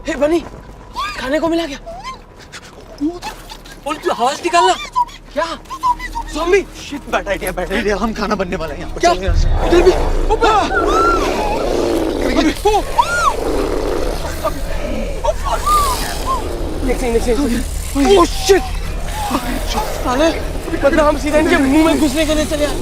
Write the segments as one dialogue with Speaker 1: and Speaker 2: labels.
Speaker 1: हे बनी, खाने को मिला क्या? बोल तू आवाज निकालना। क्या? ज़ॉम्बी?
Speaker 2: शिट, बैड आइडिया, हम खाना बनने वाला है यहाँ पर।
Speaker 1: क्या? इधर भी। नेक्स्ट। Oh shit! साले, मतलब हम सीधा इनके मुंह में घुसने के लिए चले आए।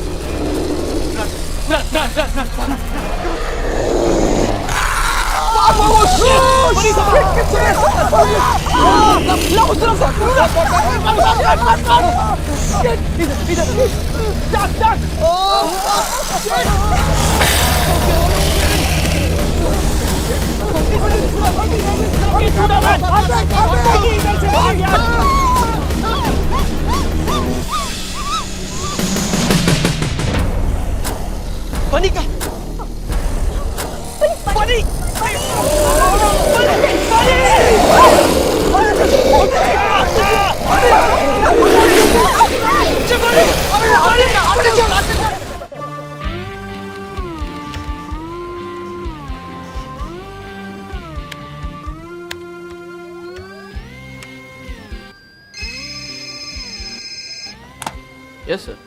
Speaker 1: बनी का बनी Yes, sir.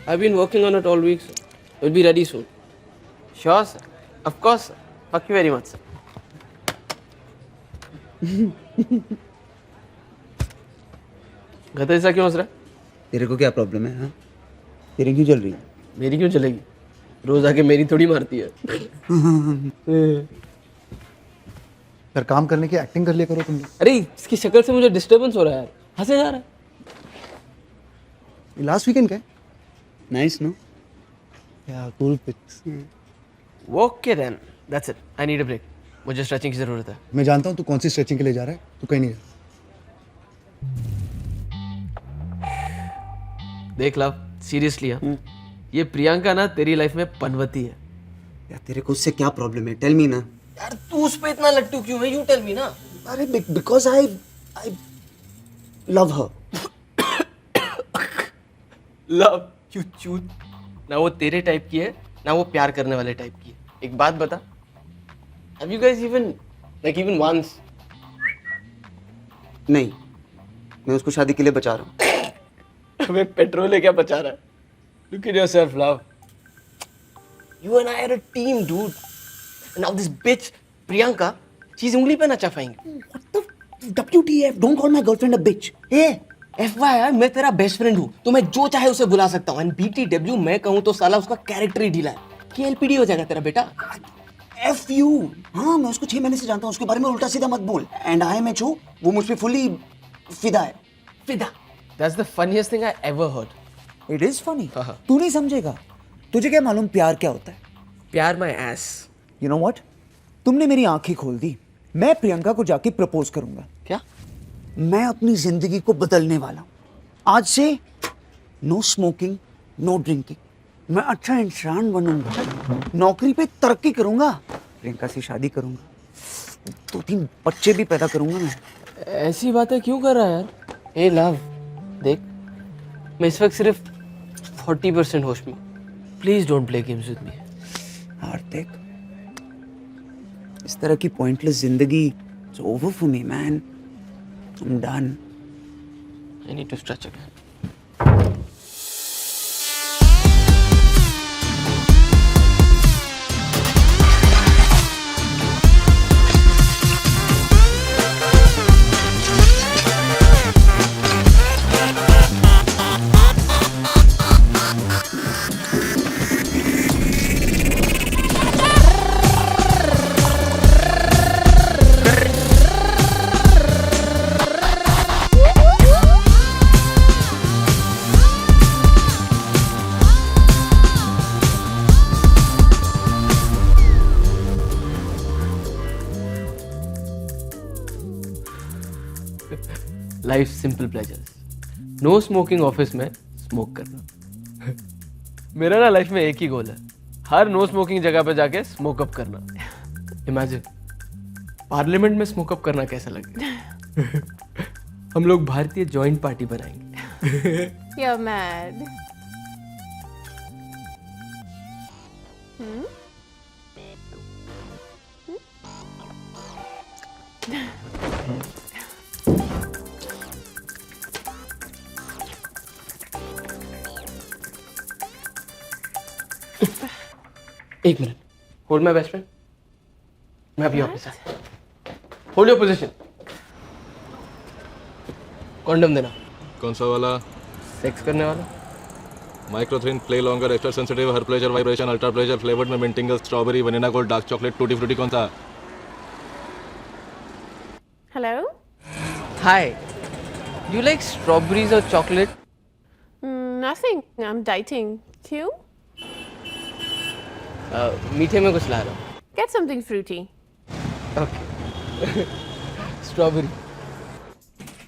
Speaker 1: I've been working on it all week, sir. It'll be ready soon. Sure, sir. Of course, sir. Thank you very much, sir. गधा ऐसा क्यों हंस रहा है?
Speaker 2: तेरे को क्या प्रॉब्लम है? हाँ, तेरी क्यों चल रही है?
Speaker 1: मेरी क्यों चलेगी? रोज आके मेरी थोड़ी मारती है।
Speaker 3: यार काम करने की एक्टिंग कर लिया करो तुम।
Speaker 1: अरे इसकी शक्ल से मुझे डिस्टर्बेंस हो रहा है यार, हंसे जा रहा है।
Speaker 3: लास्ट वीकेंड क्या?
Speaker 2: Nice no?
Speaker 3: या cool pics.
Speaker 1: Okay then, that's it. I need a break. मुझे स्ट्रेचिंग की जरूरत है।
Speaker 3: मैं जानता हूँ तू कौन सी स्ट्रेचिंग के लिए जा रहा है, तू कहीं नहीं जा।
Speaker 1: देख लव, सीरियसली हाँ, ये प्रियंका ना तेरी लाइफ में पनवती है।
Speaker 2: यार तेरे को उससे क्या प्रॉब्लम है? टेल मी ना।
Speaker 1: यार तू उस पे इतना लट्टू क्यों है? यू टेल मी ना।
Speaker 2: अरे because I love her.
Speaker 1: Love you चूत। ना वो तेरे टाइप की है, ना वो प्यार करने वाले टाइप की है। एक बात बता, have you guys even once?
Speaker 2: नहीं, मैं उसको शादी के लिए बचा रहा हूँ।
Speaker 1: हमें पेट्रोल है क्या बचा रहा है? Look at yourself, love. You and I are a team, dude. And now this bitch, Priyanka, she's उंगली पे नचा पाएंगे।
Speaker 2: What the WTF? Don't call my girlfriend a bitch.
Speaker 1: A, FYI, मैं तेरा बेस्ट फ्रेंड हूँ, तो मैं जो चाहे उसे बुला सकता हूँ। And BTW मैं कहूँ तो साला उसका कैरेक्टर ही ढीला है। KLPD हो जाएगा तेरा बेटा।
Speaker 2: F you. हाँ, मैं उसको 6 महीने से जानता हूँ, उसके बारे में उल्टा सीधा मत बोल। And I am जो वो मुझ पे फुली फिदा है।
Speaker 1: फिदा। That's the funniest thing I ever heard.
Speaker 2: It is funny. तू नहीं समझेगा। तुझे क्या मालूम प्यार क्या होता है?
Speaker 1: प्यार my ass.
Speaker 2: You know what? तुमने मेरी आंखें खोल दी। मैं प्रियंका को जाके प्रपोज करूंगा।
Speaker 1: क्या?
Speaker 2: मैं अपनी जिंदगी को बदलने वाला हूँ। आज से नो स्मोकिंग, नो ड्रिंकिंग। मैं अच्छा इंसान बनूंगा, नौकरी पे तरक्की करूंगा, प्रियंका से शादी करूंगा, 2-3 बच्चे भी पैदा करूंगा मैं।
Speaker 1: ऐसी बातें क्यों कर रहा है यार? ए लव, देख, मैं इस वक्त सिर्फ 40% होश में। Please don't play games with me.
Speaker 2: Hardik, इस तरह की पॉइंटलेस जिंदगी it's over for me man. I am done.
Speaker 1: I need to stretch again. Life simple pleasures. No smoking office में स्मोक करना। मेरा ना लाइफ में एक ही गोल है, हर नो स्मोकिंग जगह पे जाके स्मोक अप करना। इमेजिन पार्लियामेंट में स्मोक अप करना कैसा लगेगा। हम लोग भारतीय जॉइंट पार्टी बनाएंगे।
Speaker 4: You're mad. Hmm?
Speaker 1: एक minute, hold my best friend. मैं अभी ऑफिस आया। Hold your position. कॉन्डम देना।
Speaker 4: कौन सा वाला?
Speaker 1: सेक्स करने वाला।
Speaker 4: Microthin, play longer, extra sensitive, her pleasure, vibration, ultra pleasure, flavoured में mint tingle, strawberry, vanilla gold, dark chocolate, tutti frutti, कौन सा?
Speaker 5: Hello?
Speaker 1: Hi. Do you like strawberries or chocolate?
Speaker 5: Nothing. I'm dieting. You?
Speaker 1: मीठे में कुछ ला रहा हूँ।
Speaker 5: Get something fruity.
Speaker 1: Okay. Strawberry.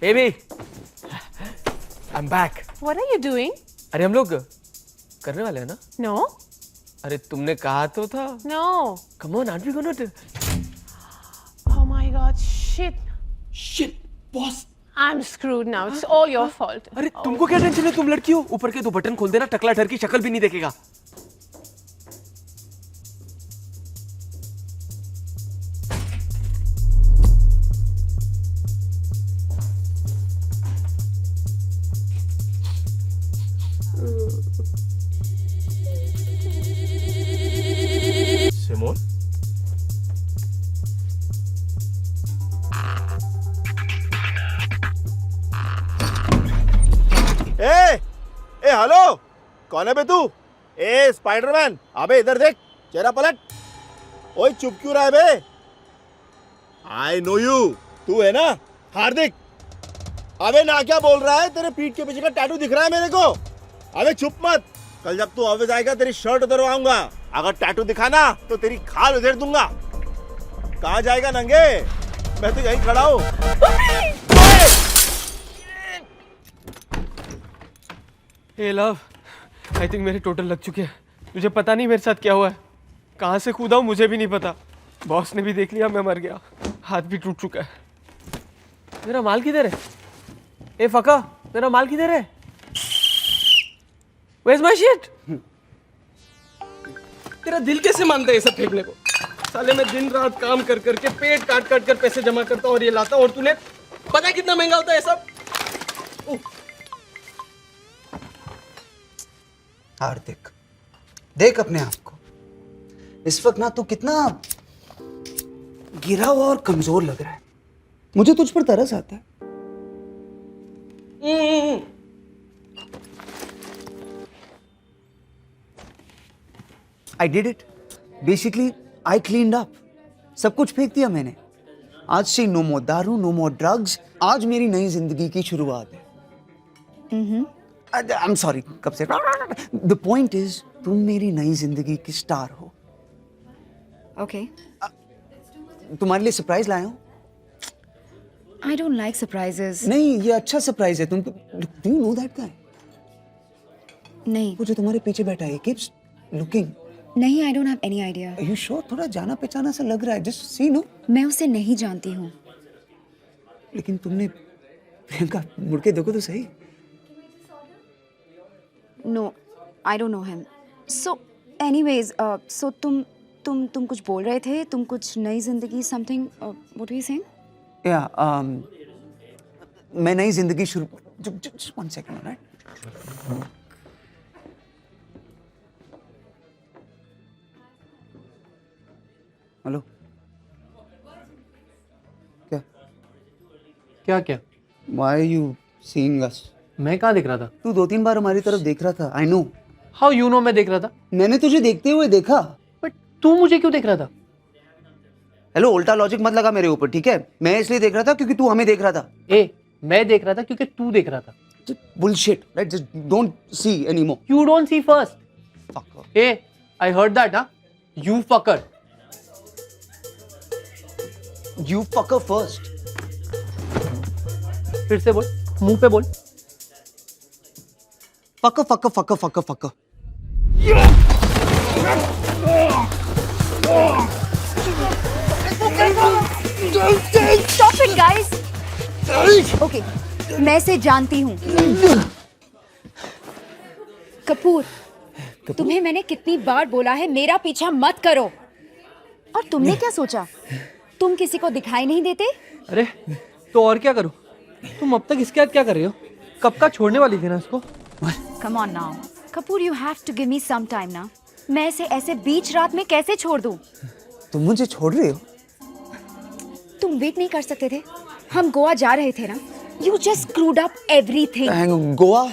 Speaker 1: Baby, I'm back.
Speaker 5: What are you doing?
Speaker 1: अरे हम लोग करने वाले हैं ना?
Speaker 5: No?
Speaker 1: अरे तुमने कहा तो था।
Speaker 5: No.
Speaker 1: Come on, aren't we gonna do?
Speaker 5: Oh my god, shit.
Speaker 1: Shit, boss.
Speaker 5: I'm screwed now. It's all your fault.
Speaker 1: अरे तुमको क्या टेंशन है? तुम लड़की हो। ऊपर के 2 बटन खोल देना, टकला ठर की शक्ल भी नहीं देखेगा।
Speaker 4: सिमोन?
Speaker 6: ए हेलो, कौन है बे तू? ए स्पाइडरमैन, अबे इधर देख, चेहरा पलट। ओए चुप क्यों रहा है बे? आई नो यू, तू है ना हार्दिक? अबे ना क्या बोल रहा है? तेरे पीठ के पीछे का टैटू दिख रहा है मेरे को। अबे चुप मत, कल जब तू ऑफिस आएगा तेरी शर्ट उतरवाऊंगा। अगर टैटू दिखा ना तो तेरी खाल उधेड़ दूंगा। कहाँ जाएगा नंगे? मैं तो यहीं खड़ा हूँ।
Speaker 1: हे लव, आई थिंक मेरे टोटल लग चुके हैं। मुझे पता नहीं मेरे साथ क्या हुआ है। कहाँ से कूदा हूँ मुझे भी नहीं पता। बॉस ने भी देख लिया मैं मर गया। हाथ भी टूट चुका है। मेरा माल किधर है? ए फका, मेरा माल किधर है? Where's my shit? तेरा दिल कैसे मानता है ये सब फेंकने को? साले मैं दिन रात काम कर करके पेट काट काट कर पैसे जमा करता हूँ और ये लाता हूँ, और तूने पता है कितना महंगा होता है ये सब?
Speaker 2: हार्दिक, देख अपने आप को। इस वक्त ना तू कितना गिरा हुआ और कमजोर लग रहा है। मुझे तुझ पर तरस आता है। I did it. Basically, I cleaned up. सब कुछ फेंक दिया मैंने। आज से नो मोर दारू, नो मोर ड्रग्स। आज मेरी नई जिंदगी की शुरुआत है। I'm sorry, कब से? The point is, तुम मेरी नई जिंदगी की स्टार हो।
Speaker 7: Okay.
Speaker 2: तुम्हारे लिए सरप्राइज लाया हूँ।
Speaker 7: I don't like surprises.
Speaker 2: नहीं, ये अच्छा सरप्राइज है। तुम do you know that guy?
Speaker 7: नहीं,
Speaker 2: वो जो तुम्हारे पीछे बैठा है, he keeps looking.
Speaker 7: नहीं, I don't have any idea.
Speaker 2: Are you sure? थोड़ा जाना पहचाना सा लग रहा है। Just see, no?
Speaker 7: मैं उसे नहीं जानती हूँ।
Speaker 2: लेकिन तुमने प्रियंका मुड़ के देखो तो सही।
Speaker 7: No, I don't know him. So, anyways, so तुम कुछ बोल रहे थे? तुम कुछ नई जिंदगी something? What were you saying?
Speaker 2: Yeah, मैं नई जिंदगी शुरू। Just 1 second, alright? हेलो, क्या
Speaker 1: क्या क्या?
Speaker 2: Why are you seeing us?
Speaker 1: मैं कहाँ देख रहा था?
Speaker 2: तू 2-3 बार हमारी तरफ देख रहा था। I know.
Speaker 1: How you know मैं देख रहा था?
Speaker 2: मैंने तुझे देखते हुए देखा।
Speaker 1: बट तू मुझे क्यों देख रहा था?
Speaker 2: हेलो, उल्टा लॉजिक मत लगा मेरे ऊपर, ठीक है? मैं इसलिए देख रहा था क्योंकि तू हमें देख रहा था।
Speaker 1: ए, मैं देख रहा था क्योंकि तू देख रहा था।
Speaker 2: Bullshit, right? Just don't see anymore.
Speaker 1: You don't see first.
Speaker 2: Fucker.
Speaker 1: Hey, I heard that, huh? You fucker.
Speaker 2: You fucker first.
Speaker 1: फिर से बोल, मुंह पे बोल।
Speaker 2: Fucker, fucker, fucker, fucker, fucker.
Speaker 7: Stop it, guys. Okay, मैं इसे जानती हूँ। कपूर, तुम्हें मैंने कितनी बार बोला है मेरा पीछा मत करो। और तुमने क्या सोचा? तुम किसी को दिखाई नहीं देते?
Speaker 1: अरे तो और क्या करूं? तुम अब तक इसके साथ क्या कर रहे हो? कब का छोड़ने वाली थी ना इसको?
Speaker 7: Come on now. Kapoor, you have to give me some time now. मैं इसे ऐसे बीच रात में कैसे छोड़ दूं?
Speaker 2: तुम मुझे छोड़ रही हो?
Speaker 7: तुम वेट नहीं कर सकते थे? हम गोवा जा रहे थे ना? You just screwed up everything.
Speaker 2: Goa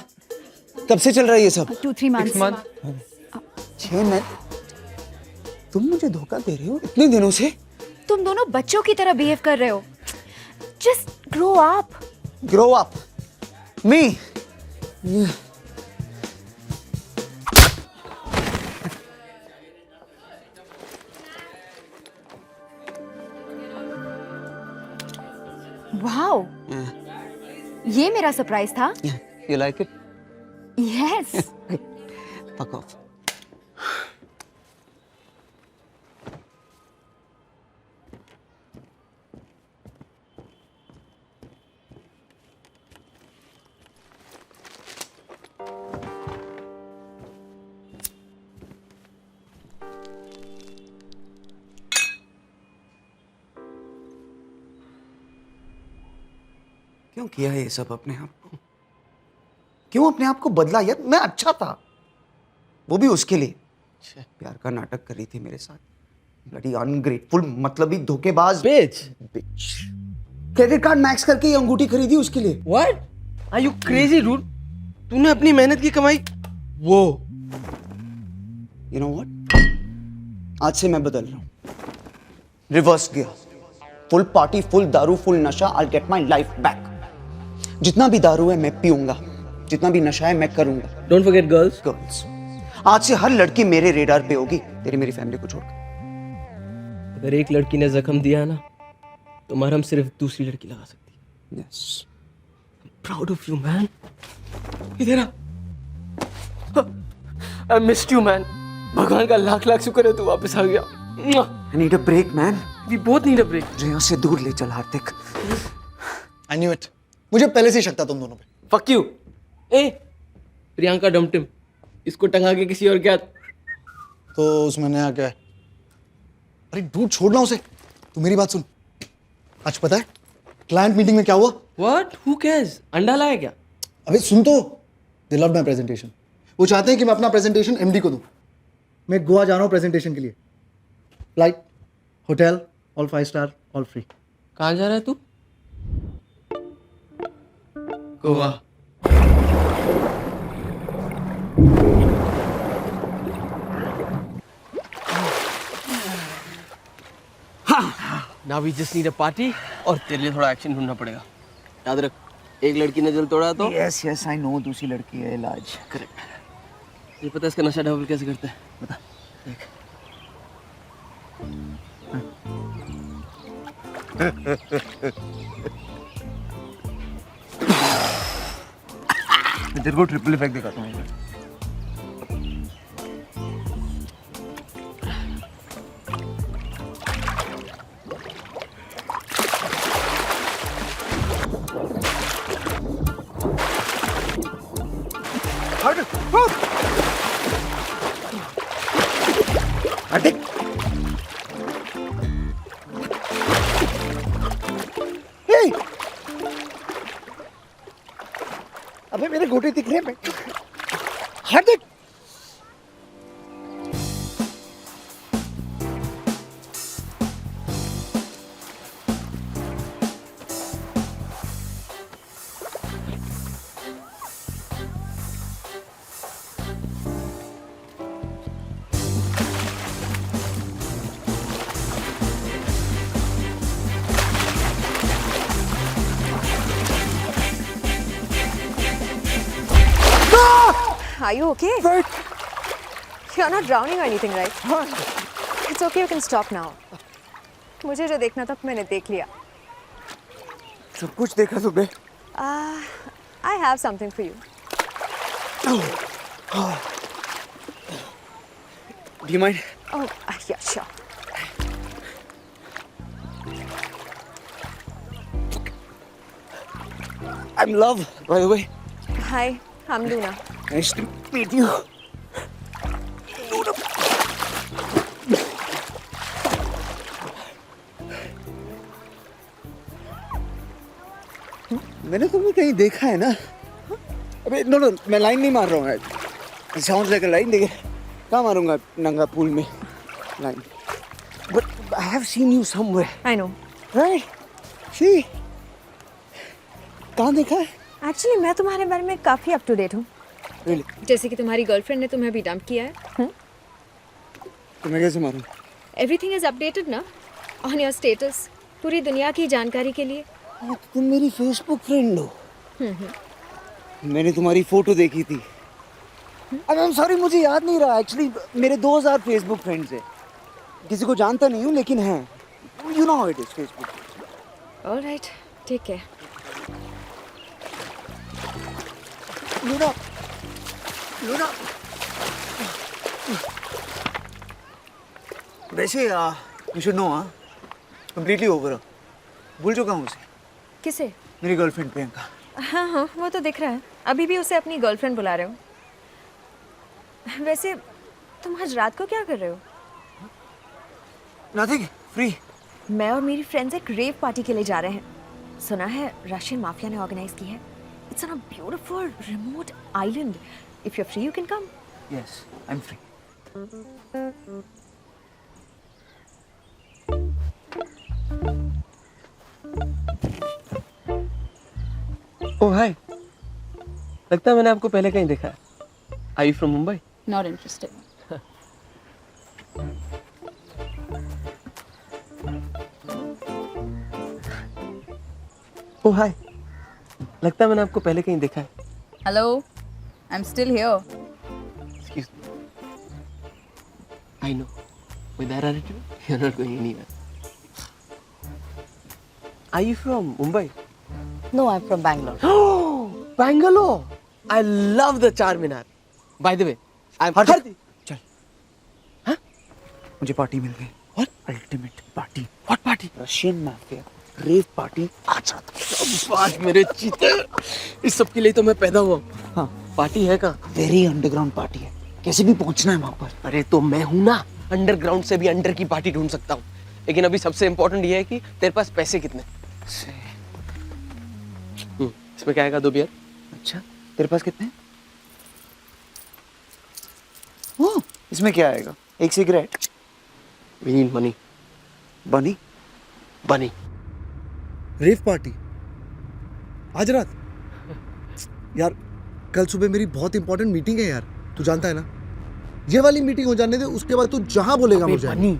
Speaker 2: कब से चल रहा है ये सब?
Speaker 7: 2-3 months.
Speaker 2: 6 महीने? तुम मुझे धोखा दे रही हो इतने दिनों से?
Speaker 7: तुम दोनों बच्चों की तरह बिहेव कर रहे हो. Just grow up.
Speaker 2: Grow up. Me.
Speaker 7: Wow. ये मेरा सरप्राइज था.
Speaker 2: You like it?
Speaker 7: Yes.
Speaker 2: Fuck off. क्यों किया ये सब अपने आप को? क्यों अपने आप को बदला यार? मैं अच्छा था, वो भी उसके लिए. प्यार का नाटक कर रही थी मेरे साथ. ब्लडी अनग्रेटफुल, मतलबी धोखेबाज
Speaker 1: Bitch.
Speaker 2: बिच. क्रेडिट कार्ड मैक्स करके ये अंगूठी खरीदी उसके लिए.
Speaker 1: What? Are you crazy, dude? तूने अपनी मेहनत की कमाई वो.
Speaker 2: You know what? आज से मैं बदल रहा हूँ. Reverse gear. Full party, full दारू, फुल नशा. I'll get my life back. जितना भी दारू है मैं पीऊंगा, जितना भी नशा है मैं करूंगा.
Speaker 1: Don't forget girls.
Speaker 2: गर्ल्स. आज से हर लड़की मेरे रेडार पे होगी, तेरी मेरी फैमिली को छोड़कर.
Speaker 1: अगर एक लड़की ने जख्म दिया है ना, तो मरहम सिर्फ दूसरी लड़की लगा सकती है.
Speaker 2: Yes.
Speaker 1: Proud of you, man. इधर आ. I missed you, man. भगवान का लाख लाख शुक्र है तू वापस आ गया.
Speaker 2: I need a break, man.
Speaker 1: We both need a break.
Speaker 2: रेया से दूर ले चल हार्दिक.
Speaker 3: I knew it. मुझे पहले से ही शक था तुम दोनों पे.
Speaker 1: Fuck you. ए, प्रियंका डमटिम. इसको टंगा के किसी और क्या?
Speaker 3: तो उसमें नया क्या है? अरे डूड छोड़ना उसे. तू मेरी बात सुन. आज पता है क्लाइंट मीटिंग में क्या हुआ?
Speaker 1: What? Who cares? अंडा लाया क्या?
Speaker 3: अबे सुन तो. दे लव माई प्रेजेंटेशन. वो चाहते हैं कि मैं अपना प्रेजेंटेशन एमडी को दूं. मैं गोवा जा रहा हूँ प्रेजेंटेशन के लिए. Flight, hotel, all 5 star, all free.
Speaker 1: कहाँ जा रहा है तू? Goa. Now we just need a party और तेरे लिए थोड़ा एक्शन ढूंढना पड़ेगा. याद रख, एक लड़की ने दिल तोड़ा तो
Speaker 2: Yes, yes, I know. दूसरी लड़की है इलाज.
Speaker 1: करेक्ट. ये पता है इसका नशा डबल कैसे करते हैं? बता. देख.
Speaker 2: मैं तेरे को ट्रिपल इफेक्ट दिखाता हूँ. हार्दिक. Hey! अबे मेरे घोटे दिख रहे हैं. हार्दिक.
Speaker 8: Are you okay? You're not drowning or anything, right? It's okay, you can stop now. मुझे जो देखना था मैंने देख लिया.
Speaker 2: सब कुछ देखा तुमने?
Speaker 8: I have something for you.
Speaker 2: Do you mind?
Speaker 8: Oh, yeah, sure.
Speaker 2: I'm Love, by the way.
Speaker 8: Hi, I'm Luna.
Speaker 2: Nice to meet you. मैंने तुम्हें कहीं देखा है ना? अबे नो नो, मैं लाइन नहीं मार रहा हूँ. It sounds like a line. देखिए, कहाँ मारूंगा नंगा पूल में line? But I have seen you somewhere,
Speaker 8: I know.
Speaker 2: Right? See, कहाँ देखा है?
Speaker 8: एक्चुअली मैं तुम्हारे बारे में काफ़ी अप टू डेट हूँ।
Speaker 2: Really?
Speaker 8: जैसे कि तुम्हारी गर्लफ्रेंड ने तुम्हें अभी डंप किया है।
Speaker 2: तो मैं कैसे मारूं?
Speaker 8: एवरीथिंग इज अपडेटेड ना ऑन योर स्टेटस, पूरी दुनिया की जानकारी के लिए।
Speaker 2: हाँ, तो तुम मेरी फेसबुक फ्रेंड हो। मैंने तुम्हारी फोटो देखी थी। आई एम सॉरी, मुझे याद नहीं रहा। एक्चुअली मेरे 2000 फेसबुक फ्रेंड्स हैं। किसी को जानता नहीं हूँ लेकिन हैं। You know how it is Facebook.
Speaker 8: Alright, ठीक है।
Speaker 2: Luna, Luna. वैसे you should know, completely over. भूल चुका हूँ उसे।
Speaker 8: किसे?
Speaker 2: मेरी गर्लफ्रेंड प्रियंका।
Speaker 8: हाँ हाँ, वो तो दिख रहा है। अभी भी उसे अपनी गर्लफ्रेंड बुला रहे हो। वैसे तुम आज रात को क्या कर रहे हो?
Speaker 2: Nothing, free.
Speaker 8: मैं और मेरी फ्रेंड्स एक रेव पार्टी के लिए जा रहे हैं। सुना है रशियन माफिया ने ऑर्गेनाइज की है। It's on a beautiful remote island. If you are free you can come.
Speaker 2: Yes, I am free.
Speaker 1: Oh hi, लगता है मैंने आपको पहले कहीं देखा है। I you from Mumbai?
Speaker 9: Not interested.
Speaker 1: Oh hi, लगता है मैंने आपको पहले कहीं देखा है।
Speaker 9: Hello, I'm still here.
Speaker 1: Excuse me. I know. With that attitude, you're not going anywhere. Are you from Mumbai?
Speaker 9: No, I'm from Bangalore.
Speaker 1: Oh, Bangalore! I love the Charminar. By the way, I'm
Speaker 2: हट, चल। हाँ? मुझे party मिल गई।
Speaker 1: What?
Speaker 2: Ultimate party.
Speaker 1: What party?
Speaker 2: Russian mafia rave party. आज रात।
Speaker 1: शाबाश मेरे चीते। इस सब के लिए तो मैं पैदा हुआ हूँ।
Speaker 2: हाँ,
Speaker 1: पार्टी है कहाँ?
Speaker 2: वेरी अंडरग्राउंड पार्टी है। कैसे भी पहुंचना है वहां पर।
Speaker 1: अरे तो मैं हूं ना, अंडरग्राउंड से भी अंडर की पार्टी ढूंढ सकता हूँ। लेकिन अभी सबसे इम्पोर्टेंट ये है कि तेरे पास पैसे कितने। इसमें क्या आएगा? 2 बियर।
Speaker 2: अच्छा, तेरे पास कितने? ओह, इसमें क्या आएगा? 1 सिगरेट।
Speaker 1: We need money.
Speaker 2: बनी?
Speaker 1: Money.
Speaker 3: रेव पार्टी आज रात? यार कल सुबह मेरी बहुत इंपॉर्टेंट मीटिंग है यार, तू जानता है ना। ये वाली मीटिंग हो जाने दे, उसके बाद तू जहां बोलेगा मुझे।
Speaker 1: बनी,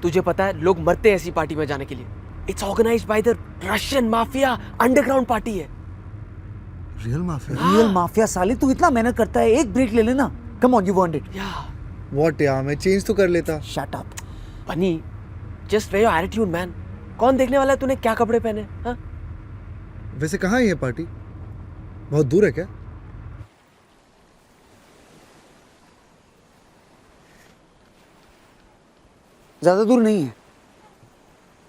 Speaker 1: तुझे पता है लोग मरते हैं ऐसी पार्टी में जाने के लिए। It's organized by the Russian mafia, underground party है।
Speaker 3: Real mafia?
Speaker 2: रियल माफिया साले, तू इतना मेहनत करता है, एक ब्रेक ले लेना। Come on, you want it.
Speaker 3: What यार, मैं चेंज तो कर लेता।
Speaker 2: Shut up.
Speaker 1: Bunny, just wear your attitude man. कौन देखने वाला है तूने क्या कपड़े पहने? हाँ?
Speaker 3: वैसे कहाँ है ये पार्टी? बहुत दूर है क्या?
Speaker 2: ज्यादा दूर नहीं है,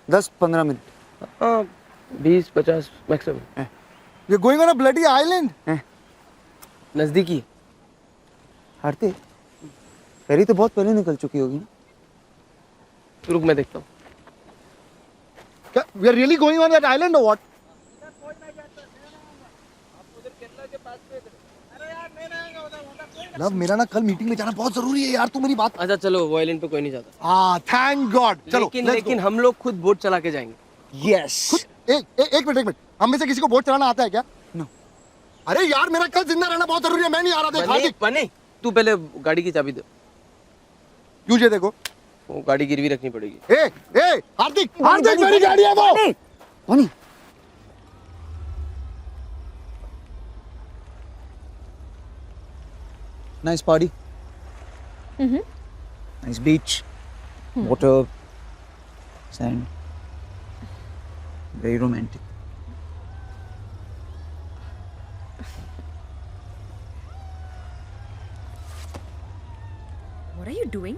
Speaker 2: 10-15 मिनट।
Speaker 1: हाँ, 20-50 maximum.
Speaker 3: You're going on a bloody island?
Speaker 1: नजदीकी है।
Speaker 2: हारते फेरी तो बहुत पहले निकल चुकी होगी ना।
Speaker 1: रुक मैं देखता हूँ।
Speaker 3: क्या we are really going on that island or what? Love, मेरा ना कल मीटिंग में जाना बहुत जरूरी है यार, तू मेरी बात।
Speaker 1: अच्छा चलो, वो आइलैंड पे कोई नहीं जाता।
Speaker 3: हाँ, थैंक गॉड। चलो
Speaker 1: लेकिन हम लोग खुद बोट चला के जाएंगे।
Speaker 2: यस।
Speaker 3: एक मिनट, हम में से किसी को बोट चलाना आता है क्या?
Speaker 2: नो।
Speaker 3: अरे यार, मेरा कल जिंदा रहना बहुत जरूरी है, मैं नहीं आ रहा। देख हार्दिक,
Speaker 1: बने, तू पहले गाड़ी की चाबी दे।
Speaker 3: तुझे देखो,
Speaker 1: वो गाड़ी गिरवी रखनी पड़ेगी।
Speaker 3: हार्दिक, मेरी गाड़ी है वो।
Speaker 2: बनी, nice party. Nice beach, water, sand. Very romantic.
Speaker 8: What are you doing?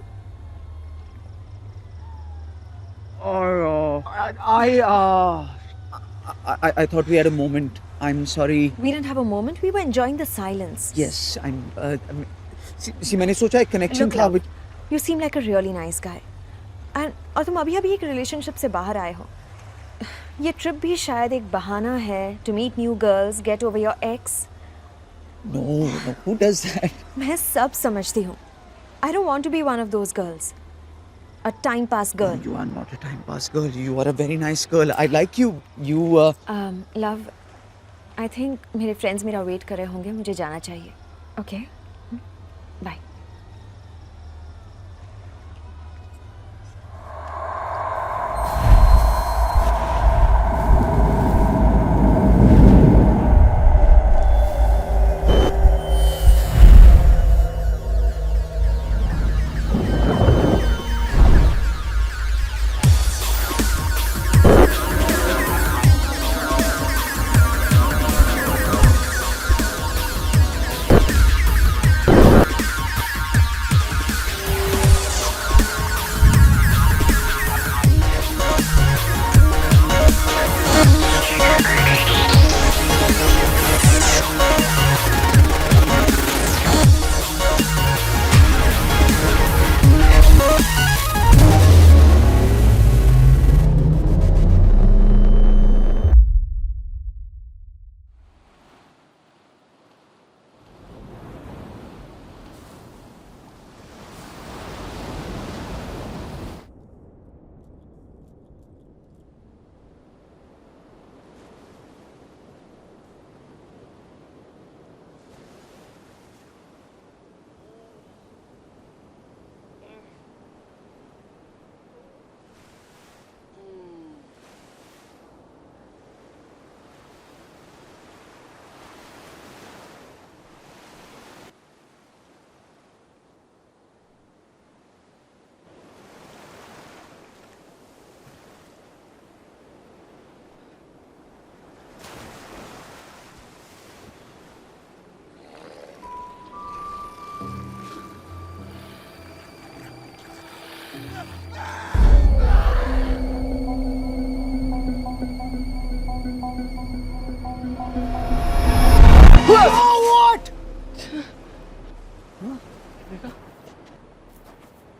Speaker 2: I thought we had a moment. I'm sorry.
Speaker 8: We didn't have a moment. We were enjoying the silence.
Speaker 2: Yes, see, मैंने सोचा एक connection
Speaker 8: Look,
Speaker 2: था
Speaker 8: love,
Speaker 2: which.
Speaker 8: you seem like a really nice guy. और तुम अभी एक relationship से बाहर आए हो। ये ट्रिप भी शायद एक बहाना है to meet new girls, get over your ex.
Speaker 2: No, who does that?
Speaker 8: मैं सब समझती हूँ। I don't want to be one of those girls. A time pass girl.
Speaker 2: You are not a time pass girl. You are a very nice girl. I like you. You.
Speaker 8: Love, I think मेरे friends मेरा wait कर रहे होंगे, मुझे जाना चाहिए. Okay? Bye.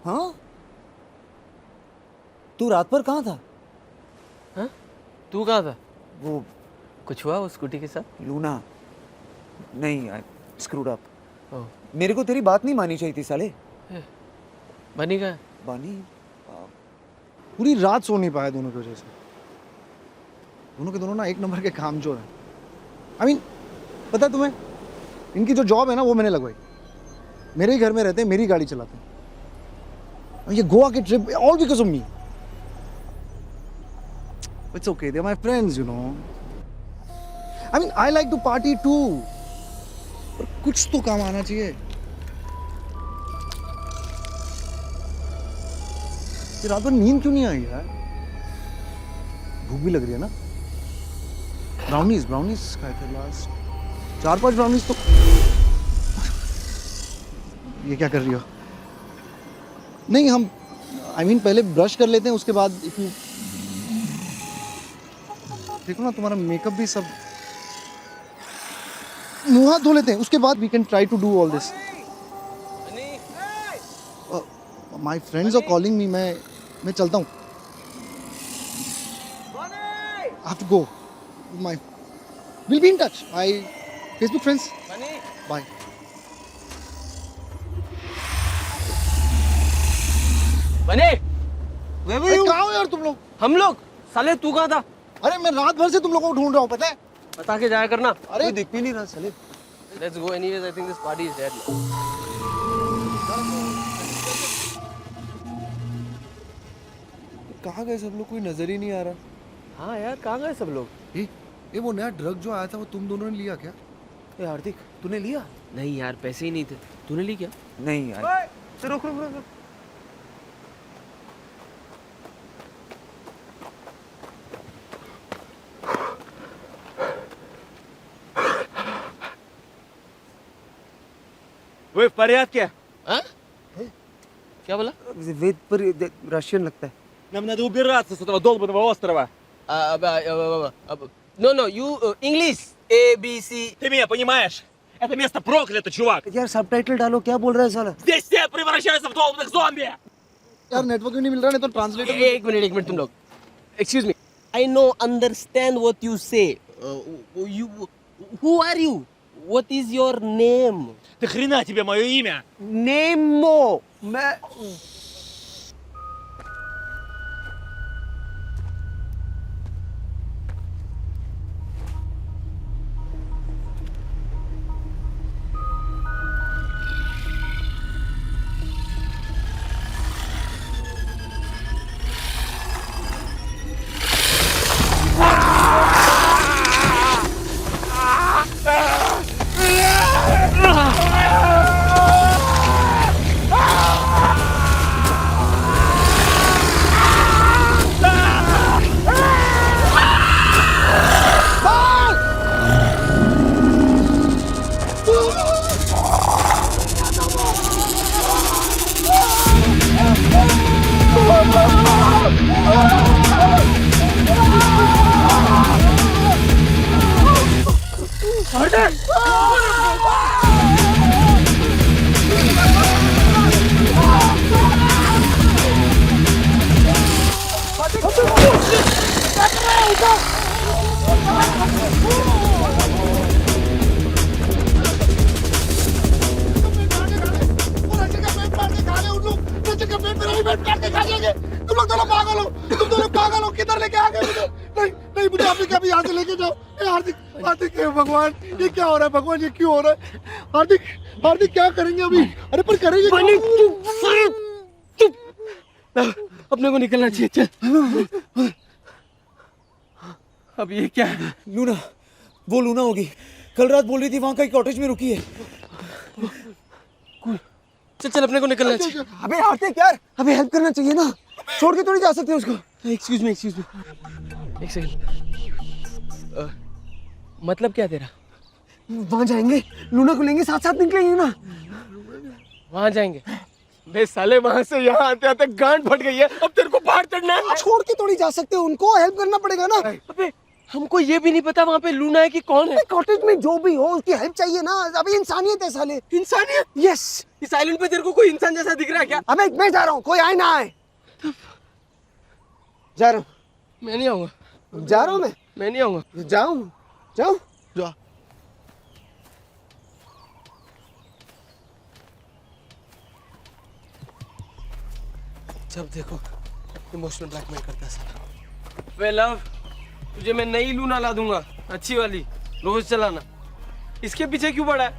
Speaker 2: हाँ? तू रात भर कहाँ था?
Speaker 1: हाँ? तू कहाँ था?
Speaker 2: वो
Speaker 1: कुछ हुआ उस स्कूटी के साथ?
Speaker 2: लूना नहीं, आई स्क्रूड अप.
Speaker 1: ओह,
Speaker 2: मेरे को तेरी बात नहीं मानी चाहिए थी साले.
Speaker 1: बनी का?
Speaker 2: बानी
Speaker 3: पूरी रात सो नहीं पाया दोनों की वजह से. दोनों के दोनों ना एक नंबर के काम जो है. I mean, पता है तुम्हें, इनकी जो जॉब है ना वो मैंने लगवाई. मेरे ही घर में रहते हैं, मेरी गाड़ी चलाते हैं. और ये गोवा की trip all because of me. It's okay, they are my friends, you know. I mean I like to party too. पर कुछ तो काम आना चाहिए. ये रात भर नींद क्यों नहीं आई यार? भूख भी लग रही है ना. ब्राउनीज खाए थे लास्ट. 4-5 ब्राउनीज तो. ये क्या कर रही हो? नहीं, हम आई मीन पहले ब्रश कर लेते हैं, उसके बाद इफ यू देखो ना, तुम्हारा मेकअप भी सब. मुंह हाथ धो लेते हैं, उसके बाद we can try to do all this. My friends are calling me. मैं चलता हूँ. I have to go. We'll be in touch. My Facebook friends. Bye.
Speaker 1: बने?
Speaker 3: अरे कहाँ हो यार तुम लोग?
Speaker 1: हम लोग? साले तू कहाँ था?
Speaker 3: अरे मैं रात भर से तुम लोगों को ढूंढ रहा हूँ, पता है?
Speaker 1: बता के जाया करना.
Speaker 3: अरे दिख भी नहीं रहा साले.
Speaker 1: Let's go anyways. I think this party is dead now.
Speaker 3: कहाँ गए सब लोग? कोई नजर ही नहीं आ रहा.
Speaker 1: हाँ यार, कहाँ गए सब लोग?
Speaker 3: ये वो नया ड्रग जो आया था वो तुम दोनों ने लिया क्या?
Speaker 2: ए हार्दिक, तूने लिया?
Speaker 1: नहीं यार, पैसे ही नहीं थे. तूने ली क्या?
Speaker 2: नहीं यार. रुक.
Speaker 6: वे फरियाद क्या?
Speaker 1: हाँ? क्या बोला?
Speaker 2: वेद पर रशियन लगता है.
Speaker 6: Нам надо убираться с этого долбанного острова.
Speaker 1: No, you English. A B C.
Speaker 6: Ты меня понимаешь? Это место проклято, чувак.
Speaker 2: यार सबटाइटल डालो, क्या बोल रहा है साला?
Speaker 6: Здесь все превращаются в долбанных зомби.
Speaker 3: यार नेटवर्क नहीं मिल रहा, नहीं तो ट्रांसलेटर.
Speaker 1: एक मिनट तुम लोग. Excuse me. I know, understand what you say. Who are you? What is your name?
Speaker 6: Ты хрена тебе мое имя?
Speaker 1: Nemo.
Speaker 2: मैं
Speaker 3: तुम लोग दोनों पागल हो, तुम दोनों पागल हो, किधर लेके आ गए मुझे? नहीं नहीं, मुझे अभी कभी यहाँ से लेके जाओ। ए हार्दिक, हार्दिक, हे भगवान, ये क्या हो रहा है भगवान, ये क्यों हो रहा है? हार्दिक, हार्दिक क्या करेंगे अभी? अरे पर करेंगे क्या?
Speaker 1: अपने को निकलना चाहिए, चल। अब ये क्या है?
Speaker 2: लूना, वो लूना होगी। कल रात बोल रही थी वहां कहीं कॉटेज में रुकी है।
Speaker 1: चल चल, अपने को निकलना चाहिए।
Speaker 2: अबे हार्दिक यार, अबे हेल्प करना चाहिए ना, छोड़ के थोड़ी जा सकते उसको।
Speaker 1: एक्सक्यूज मी, एक सेकंड। मतलब क्या तेरा?
Speaker 2: वहां जाएंगे, लूना को लेंगे, साथ साथ निकलेंगे ना।
Speaker 1: वहां जाएंगे? बे साले, वहां से यहाँ आते आते गांड फट गई है, अब तेरे को बाहर चढ़ना है।
Speaker 2: छोड़ के थोड़ी जा सकते, उनको हेल्प करना पड़ेगा ना।
Speaker 1: अबे हमको ये भी नहीं पता वहां पे लूना है कि कौन है।
Speaker 2: कॉटेज में जो भी हो उसकी हेल्प चाहिए ना, अभी इंसानियत है साले।
Speaker 1: इंसानियत?
Speaker 2: यस।
Speaker 1: इस आइलैंड पे तेरे को कोई इंसान जैसा दिख रहा है क्या?
Speaker 2: अबे मैं जा रहा हूँ, कोई आए ना आए। जा रहा हूँ,
Speaker 1: मैं नहीं आऊंगा,
Speaker 2: जा रहा हूँ
Speaker 1: मैं नहीं आऊंगा।
Speaker 2: जाऊँ, जाऊँ।
Speaker 3: जा।
Speaker 1: जब देखो इमोशनल ब्लैकमेल करता है साला। वे लव, तुझे मैं नई लूना ला दूंगा, अच्छी वाली, रोज चलाना। इसके पीछे क्यों पड़ा है?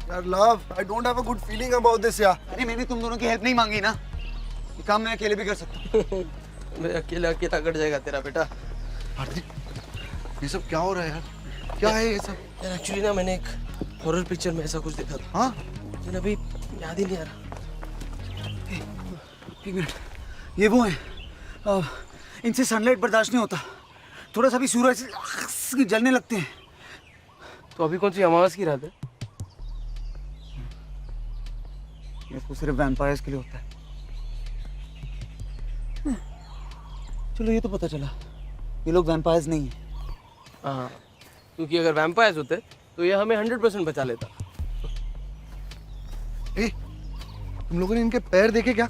Speaker 3: यार love, I don't have a good feeling about this यार।
Speaker 2: अरे मैंने तुम दोनों की हेल्प नहीं मांगी ना, ये काम मैं अकेले भी कर सकता हूँ।
Speaker 1: मैं अकेला अकेला कट जाएगा तेरा बेटा।
Speaker 3: हार्दिक, ये सब क्या हो रहा है यार? क्या है ये सब?
Speaker 1: यार एक्चुअली ना, मैंने एक हॉरर पिक्चर में ऐसा कुछ देखा था।
Speaker 3: हाँ?
Speaker 1: लेकिन अभी याद ही नहीं आ रहा।
Speaker 2: एक मिनट, ये वो है, इनसे सनलाइट बर्दाश्त नहीं होता, थोड़ा सा भी सूरज से जलने लगते हैं।
Speaker 1: तो अभी कौन सी अमावस की रात है?
Speaker 2: ये तो सिर्फ वैम्पायर्स के लिए होता है। चलो ये तो पता चला, ये लोग वैम्पायर्स नहीं है।
Speaker 1: हाँ, क्योंकि अगर वैम्पायर्स होते तो ये हमें 100% बचा लेता।
Speaker 3: ए, तुम लोगों ने इनके पैर देखे क्या?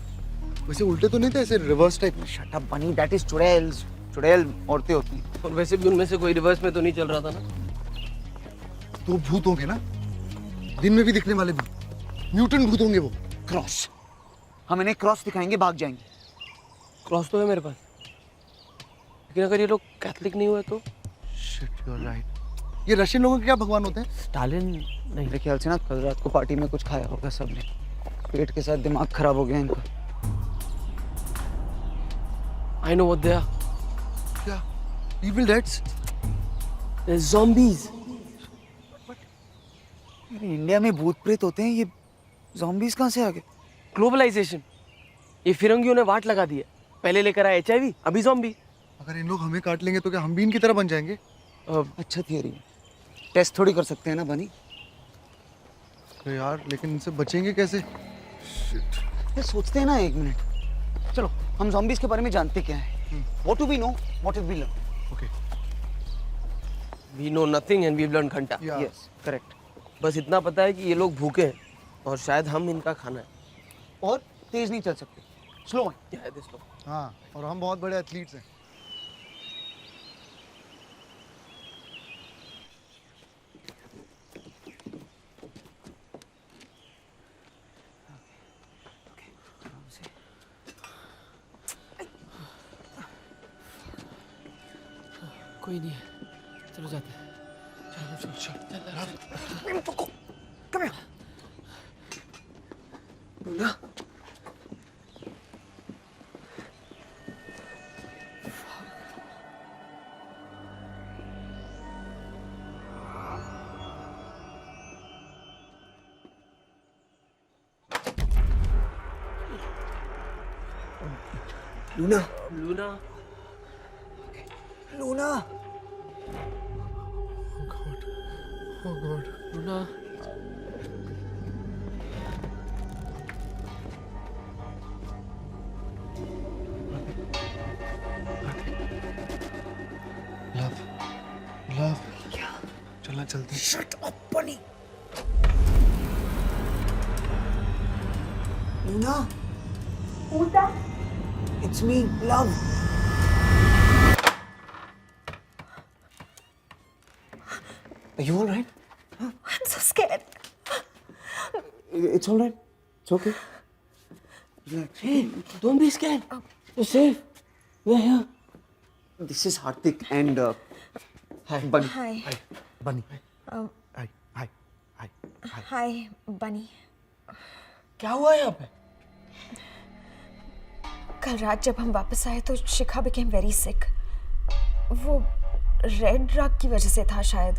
Speaker 3: वैसे उल्टे तो नहीं थे, ऐसे रिवर्स टाइप में?
Speaker 2: शट अप बनी, दैट इज चुड़ैल्स। चुड़ैल औरतें होती हैं।
Speaker 1: और वैसे भी उनमें से कोई रिवर्स में तो नहीं चल रहा था ना।
Speaker 3: तो भूत होंगे ना, दिन में भी दिखने वाले भूत, म्यूटेंट भूत होंगे वो।
Speaker 2: क्रॉस, हम इन्हें क्रॉस दिखाएंगे, भाग जाएंगे।
Speaker 1: क्रॉस तो है मेरे पास, लेकिन अगर ये लोग कैथलिक नहीं हुए तो?
Speaker 3: Shit, you are right. ये रशियन लोगों के क्या भगवान होते हैं?
Speaker 1: स्टालिन नहीं।
Speaker 2: मेरे ख्याल से ना कल रात को पार्टी में कुछ खाया होगा सबने, पेट के साथ दिमाग खराब हो गया इनका।
Speaker 1: I know what they are.
Speaker 3: क्या? Evil Deads?
Speaker 1: They're zombies.
Speaker 2: India में भूत प्रेत होते हैं, ये ज़ॉम्बीज़ कहाँ से आ गए?
Speaker 1: ग्लोबलाइजेशन, ये फिरंगियों ने वाट लगा दी है। पहले लेकर आए HIV, अभी ज़ॉम्बी।
Speaker 3: अगर इन लोग हमें काट लेंगे तो क्या हम भी इनकी तरह बन जाएंगे?
Speaker 2: अच्छा थियरी है, टेस्ट थोड़ी कर सकते हैं ना बनी।
Speaker 3: तो यार लेकिन इनसे बचेंगे कैसे?
Speaker 2: ये सोचते हैं ना, एक मिनट, चलो हम ज़ॉम्बीज़ के बारे में जानते क्या है? What do we know? What have we learned?
Speaker 3: Okay.
Speaker 1: We know nothing and we've learned घंटा।
Speaker 2: Yes, correct.
Speaker 1: बस इतना पता है कि ये लोग भूखे हैं और शायद हम इनका खाना है।
Speaker 2: और तेज नहीं चल सकते, स्लो है।
Speaker 1: क्या है this लोग?
Speaker 3: हाँ, और हम बहुत बड़े एथलीट्स हैं।
Speaker 1: कोई नहीं है, चलो जाते हैं।
Speaker 2: Come here. Luna. Luna.
Speaker 1: Luna,
Speaker 2: Luna.
Speaker 1: Luna,
Speaker 3: love चलना चलते हैं।
Speaker 2: Shut up, bunny. Luna. Who's that? It's me, love. Are you all right?
Speaker 8: I'm so scared.
Speaker 2: It's all right. It's okay. Relax.
Speaker 1: hey, don't be scared. You're safe. We're here.
Speaker 2: This is Hardik and Bunny.
Speaker 8: Hi.
Speaker 3: बनी हाय हाय हाय हाय
Speaker 8: Hi, Bunny.
Speaker 1: क्या हुआ यहाँ पे?
Speaker 8: कल रात जब हम वापस आए तो शिखा became very sick. वो रेड ड्रग की वजह से था शायद.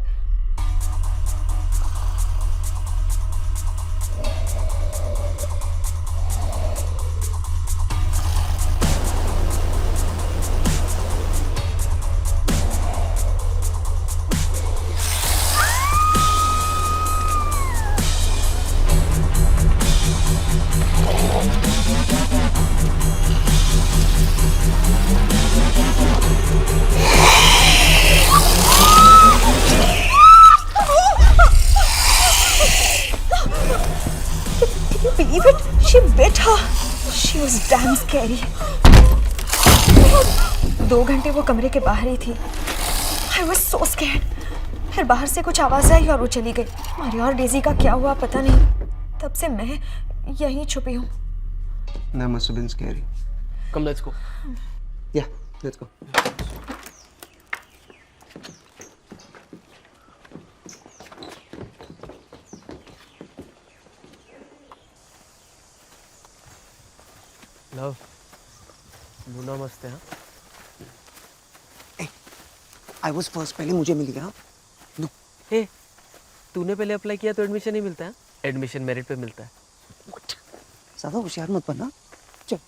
Speaker 8: Believe it? She bit her. She was damn scary. 2 घंटे वो कमरे के बाहर ही थी. I was so scared. फिर बाहर से कुछ आवाज आई और वो चली गई. मारिया और डेजी का क्या हुआ पता नहीं. तब से मैं यहीं छुपी हूँ.
Speaker 2: That must have been scary.
Speaker 1: Come, let's go.
Speaker 2: Yeah, let's go.
Speaker 1: Love, Luna मस्त है हाँ?
Speaker 2: I was first. पहले मुझे मिल गया. No.
Speaker 1: हे, तूने पहले अप्लाई किया तो एडमिशन नहीं मिलता है? एडमिशन मेरिट पे मिलता है.
Speaker 2: What? ज़्यादा होशियार मत बनना. चल.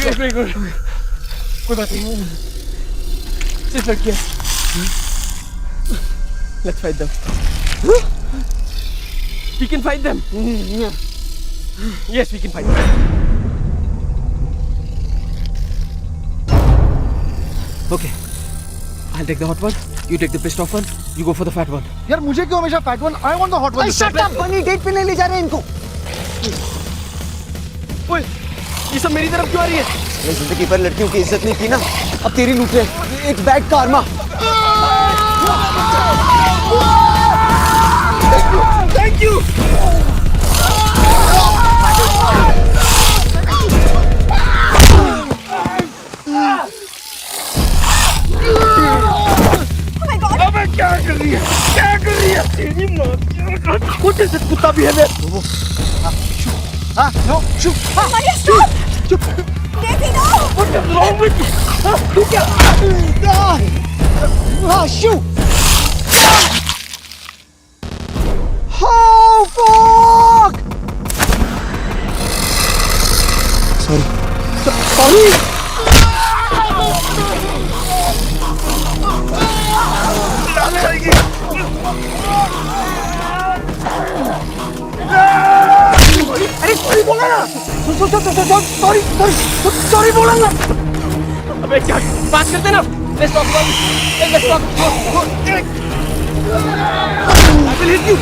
Speaker 1: एक मिनट कोई बात नहीं सिर्फ लड़कियां let's fight them we can fight them yes we can fight them okay I'll take the hot one you take the pissed off one you go for the fat one
Speaker 3: यार मुझे क्यों हमेशा fat one I want the hot one
Speaker 2: Shut up, Bunny. Date पे नहीं ले जा रहे हैं इनको.
Speaker 1: ओए ये सब मेरी तरफ क्यों आ रही है
Speaker 2: मैंने जिंदगी भर लड़कियों की इज्जत नहीं की ना. अब तेरी लूट रहे. It's bad karma.
Speaker 1: thank you अबे क्या कर रही है तेरी माँ कुछ ऐसे कुत्ता भी है मैं
Speaker 3: हाँ नो शू
Speaker 8: Maria, stop!
Speaker 3: चुप
Speaker 8: Daisy, no!
Speaker 1: what is wrong with you तू क्या
Speaker 2: Ah, shoot! Oh, fuck! Sorry. अरे सॉरी बोला ना. सॉरी बोला ना.
Speaker 1: अबे क्या बात करते ना let's talk about it let's talk I will hit you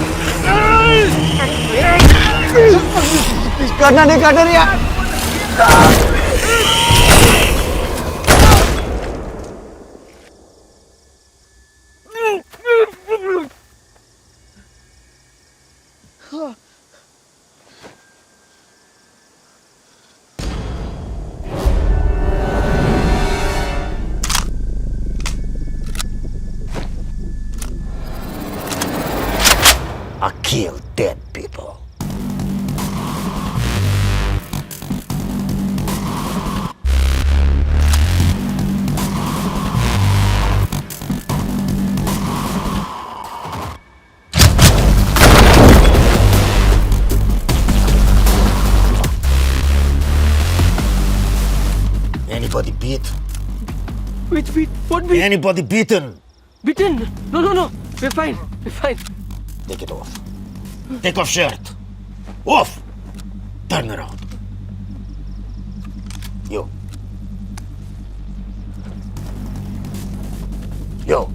Speaker 2: करना नहीं काटर यार. kill dead people. Anybody beat?
Speaker 1: Which beat? What beat?
Speaker 2: Anybody beaten?
Speaker 1: Beaten? No, no, no. We're fine. We're fine.
Speaker 2: Take it off. Take off shirt. Off. Turn around. You. You.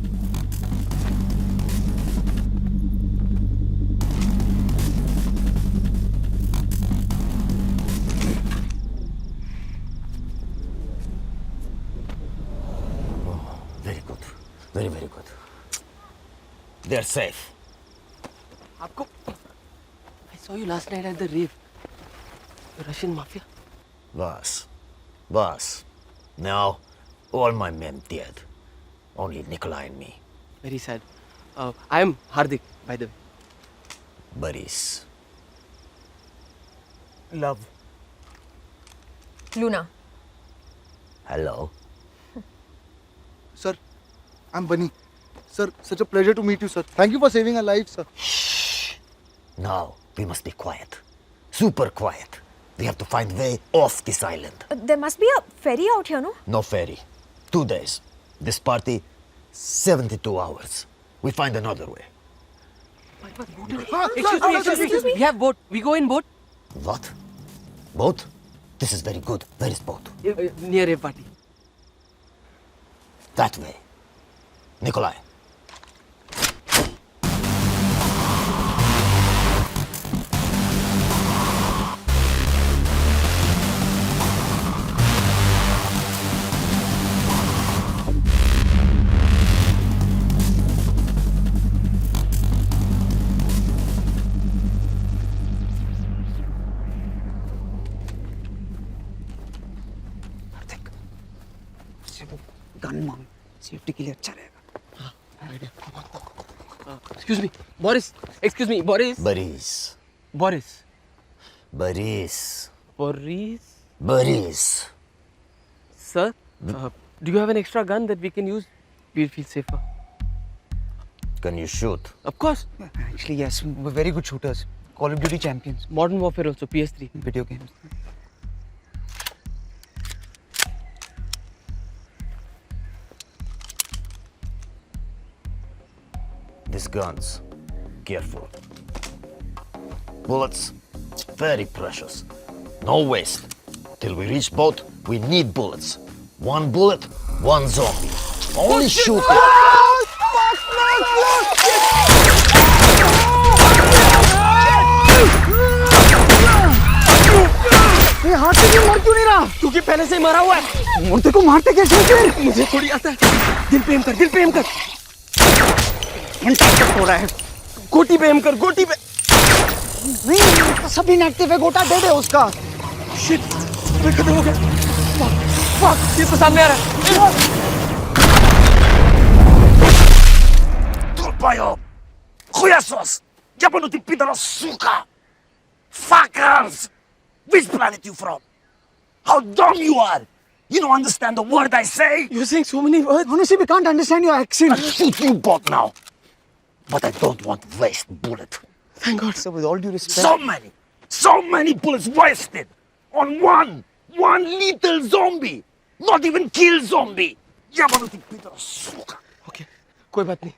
Speaker 2: Very good. Very, very good. They're safe.
Speaker 1: आपको I saw you last night at the rave. The Russian mafia.
Speaker 2: Boss. Now, all my men dead. Only Nikolai and me.
Speaker 1: Very sad. I am Hardik, by the way.
Speaker 2: Boris.
Speaker 3: Love.
Speaker 8: Luna.
Speaker 2: Hello.
Speaker 3: Sir, I'm Bunny. Sir, such a pleasure to meet you, sir. Thank you for saving our lives, sir.
Speaker 2: Now, we must be quiet. Super quiet. We have to find way off this island.
Speaker 8: There must be a ferry out here, no?
Speaker 2: No ferry. 2 days. This party, 72 hours. We find another way.
Speaker 1: Excuse me. We have boat. We go in boat.
Speaker 2: What? Boat? This is very good. Where is boat?
Speaker 1: Near rave party.
Speaker 2: That way. Nikolai. Gun मांग safety के लिए अच्छा रहेगा.
Speaker 1: Excuse me. Boris. Excuse me. Boris.
Speaker 2: Boris.
Speaker 1: Boris.
Speaker 2: Boris.
Speaker 1: Boris.
Speaker 2: Boris.
Speaker 1: Sir, do you have an extra gun that we can use? We'll feel safer.
Speaker 2: Can you shoot?
Speaker 1: Of course.
Speaker 2: Actually, yes. We're very good shooters. Call of Duty champions.
Speaker 1: Modern Warfare also, PS3.
Speaker 2: Video games. These guns, careful. Bullets, very precious. No waste. Till we reach boat, we need bullets. 1 bullet, 1 zombie. Only shoot it.
Speaker 3: ये हाथ से क्यों मर क्यों नहीं रहा?
Speaker 1: क्योंकि पहले से ही मरा हुआ है.
Speaker 3: मुर्दे को मारते कैसे फिर?
Speaker 1: मुझे थोड़ी आता है. दिल पे एम कर. दिल पे एम कर.
Speaker 2: हो रहा है.
Speaker 1: गोटी पे एम कर. गोटी पे.
Speaker 3: नहीं, सब इनएक्टिव है. गोटा डेड है उसका.
Speaker 1: शिट. मैं खत्म हो गया. फक. ये तो सामने आ रहा है.
Speaker 2: Turpaio! Хуясос! Ябанути пидора, сука! Fuckers! Which planet you from? How dumb you are! You don't understand the word I say?
Speaker 1: You're saying so many words.
Speaker 3: Honestly, we can't understand your accent.
Speaker 2: I'll shoot you both now. But I don't want to waste bullet.
Speaker 1: Thank God.
Speaker 3: Sir, with all due respect.
Speaker 2: So many bullets wasted on one little zombie. Not even kill zombie. Ябанути пидора, сука!
Speaker 1: Okay. कोई बात नहीं.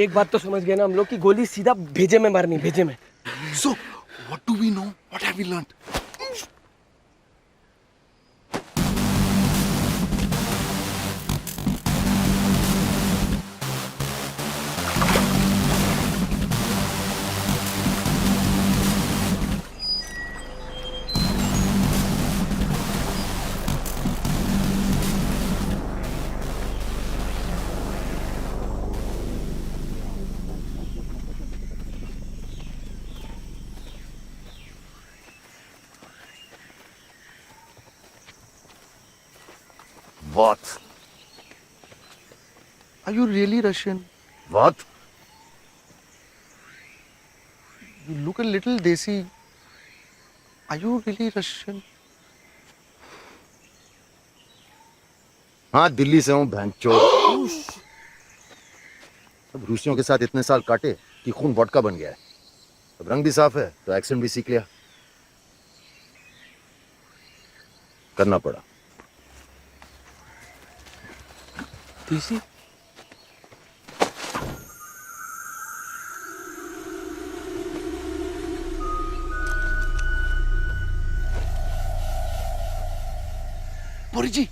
Speaker 1: एक बात तो समझ गए ना हम लोग कि गोली सीधा भेजे में मारनी. भेजे में.
Speaker 3: So, what do we know? What have we learned?
Speaker 2: What?
Speaker 3: Are you really Russian?
Speaker 2: What?
Speaker 3: look a little desi. Are you really Russian?
Speaker 10: हाँ दिल्ली से हूँ भैंचोद। अब रूसियों के साथ इतने साल काटे कि खून वोडका बन गया है। अब रंग भी साफ है तो एक्सेंट भी सीख लिया। करना पड़ा।
Speaker 1: देसी
Speaker 3: बोरी जी,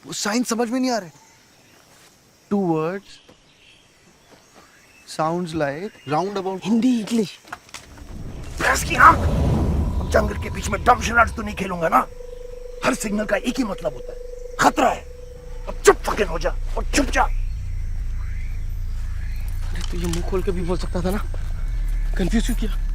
Speaker 3: वो साइन समझ में नहीं आ रहे। 2 words sounds like roundabout.
Speaker 2: Hindi English.
Speaker 10: Press की आंख। अब जंगल के बीच में डम शरारत तो नहीं खेलूंगा ना। हर सिग्नल का एक ही मतलब होता है, खतरा है। अब चुप फकिंग हो जा और चुप जा।
Speaker 1: अरे तो ये मुंह खोल के भी बोल सकता था ना, कंफ्यूज क्यों किया?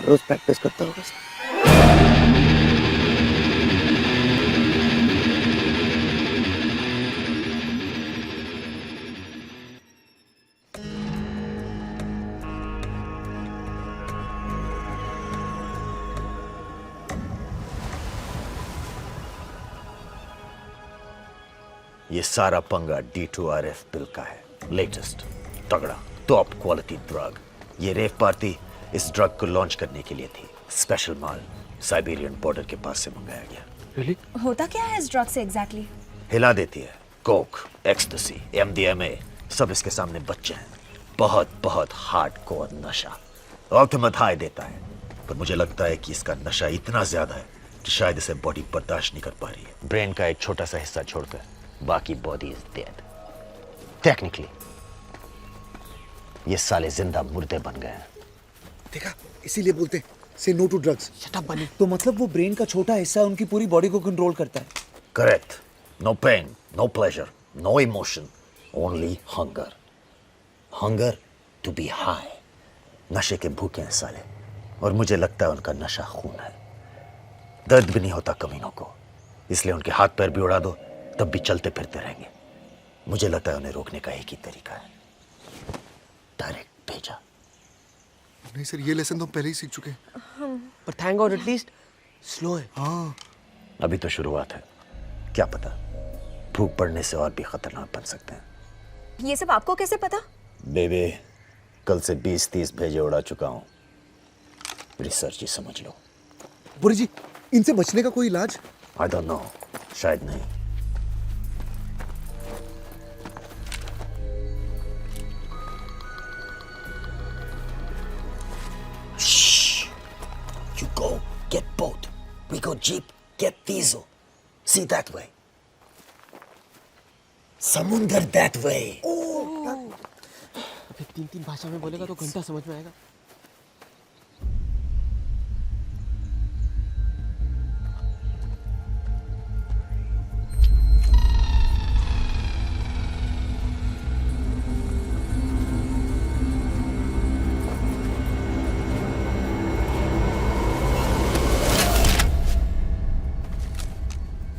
Speaker 2: रोज प्रैक्टिस करता होगा।
Speaker 10: ये सारा पंगा D2RF बिल का है। लेटेस्ट तगड़ा टॉप क्वालिटी ड्रग। ये रेव पार्टी इस ड्रग को लॉन्च करने के लिए थी। स्पेशल माल साइबेरियन बॉर्डर के पास से मंगाया गया।
Speaker 1: रियली?
Speaker 8: होता क्या है इस ड्रग से एग्जैक्टली?
Speaker 10: हिला देती है। कोक, एक्सटेसी, MDMA सब इसके सामने बच्चे हैं। बहुत बहुत हार्डकोर नशा। अल्टीमेट हाई देता है, पर मुझे लगता है कि इसका नशा इतना ज्यादा है कि शायद इसे बॉडी बर्दाश्त नहीं कर पा रही है। ब्रेन का एक छोटा सा हिस्सा छोड़कर बाकी बॉडी इज डेड। टेक्निकली ये साले जिंदा मुर्दे बन गए हैं।
Speaker 3: देखा, इसीलिए बोलते से no to drugs.
Speaker 2: Shut up Bunny. तो मतलब वो ब्रेन का छोटा हिस्सा उनकी पूरी बॉडी को कंट्रोल करता है।
Speaker 10: Correct. No pain, no pleasure, no emotion, only hunger. Hunger to be high. नशे के भूखे हैं साले, और मुझे लगता है उनका नशा खून है। दर्द भी नहीं होता कमीनों को, इसलिए उनके हाथ पैर भी उड़ा दो तब भी चलते फिरते रहेंगे। मुझे लगता है उन्हें रोकने का एक ही तरीका है, डायरेक्ट भेजा।
Speaker 3: नहीं सर, ये लेसन तो हम पहले ही सीख चुके हैं।
Speaker 1: पर थैंक गॉड एटलीस्ट स्लो है।
Speaker 3: हाँ,
Speaker 10: अभी तो शुरुआत है, क्या पता भूख पड़ने से और भी खतरनाक बन सकते हैं।
Speaker 8: ये सब आपको कैसे पता?
Speaker 10: बेबे, कल से 20-30 भेजे उड़ा चुका हूं। रिसर्च ही समझ लो।
Speaker 3: बुरी जी, इनसे बचने का कोई इलाज?
Speaker 10: आई डोंट नो, शायद नहीं। You go get boat. We go jeep, get diesel. See that way. समुंदर that way.
Speaker 1: अबे 3 भाषा में बोलेगा तो घंटा समझ में आएगा।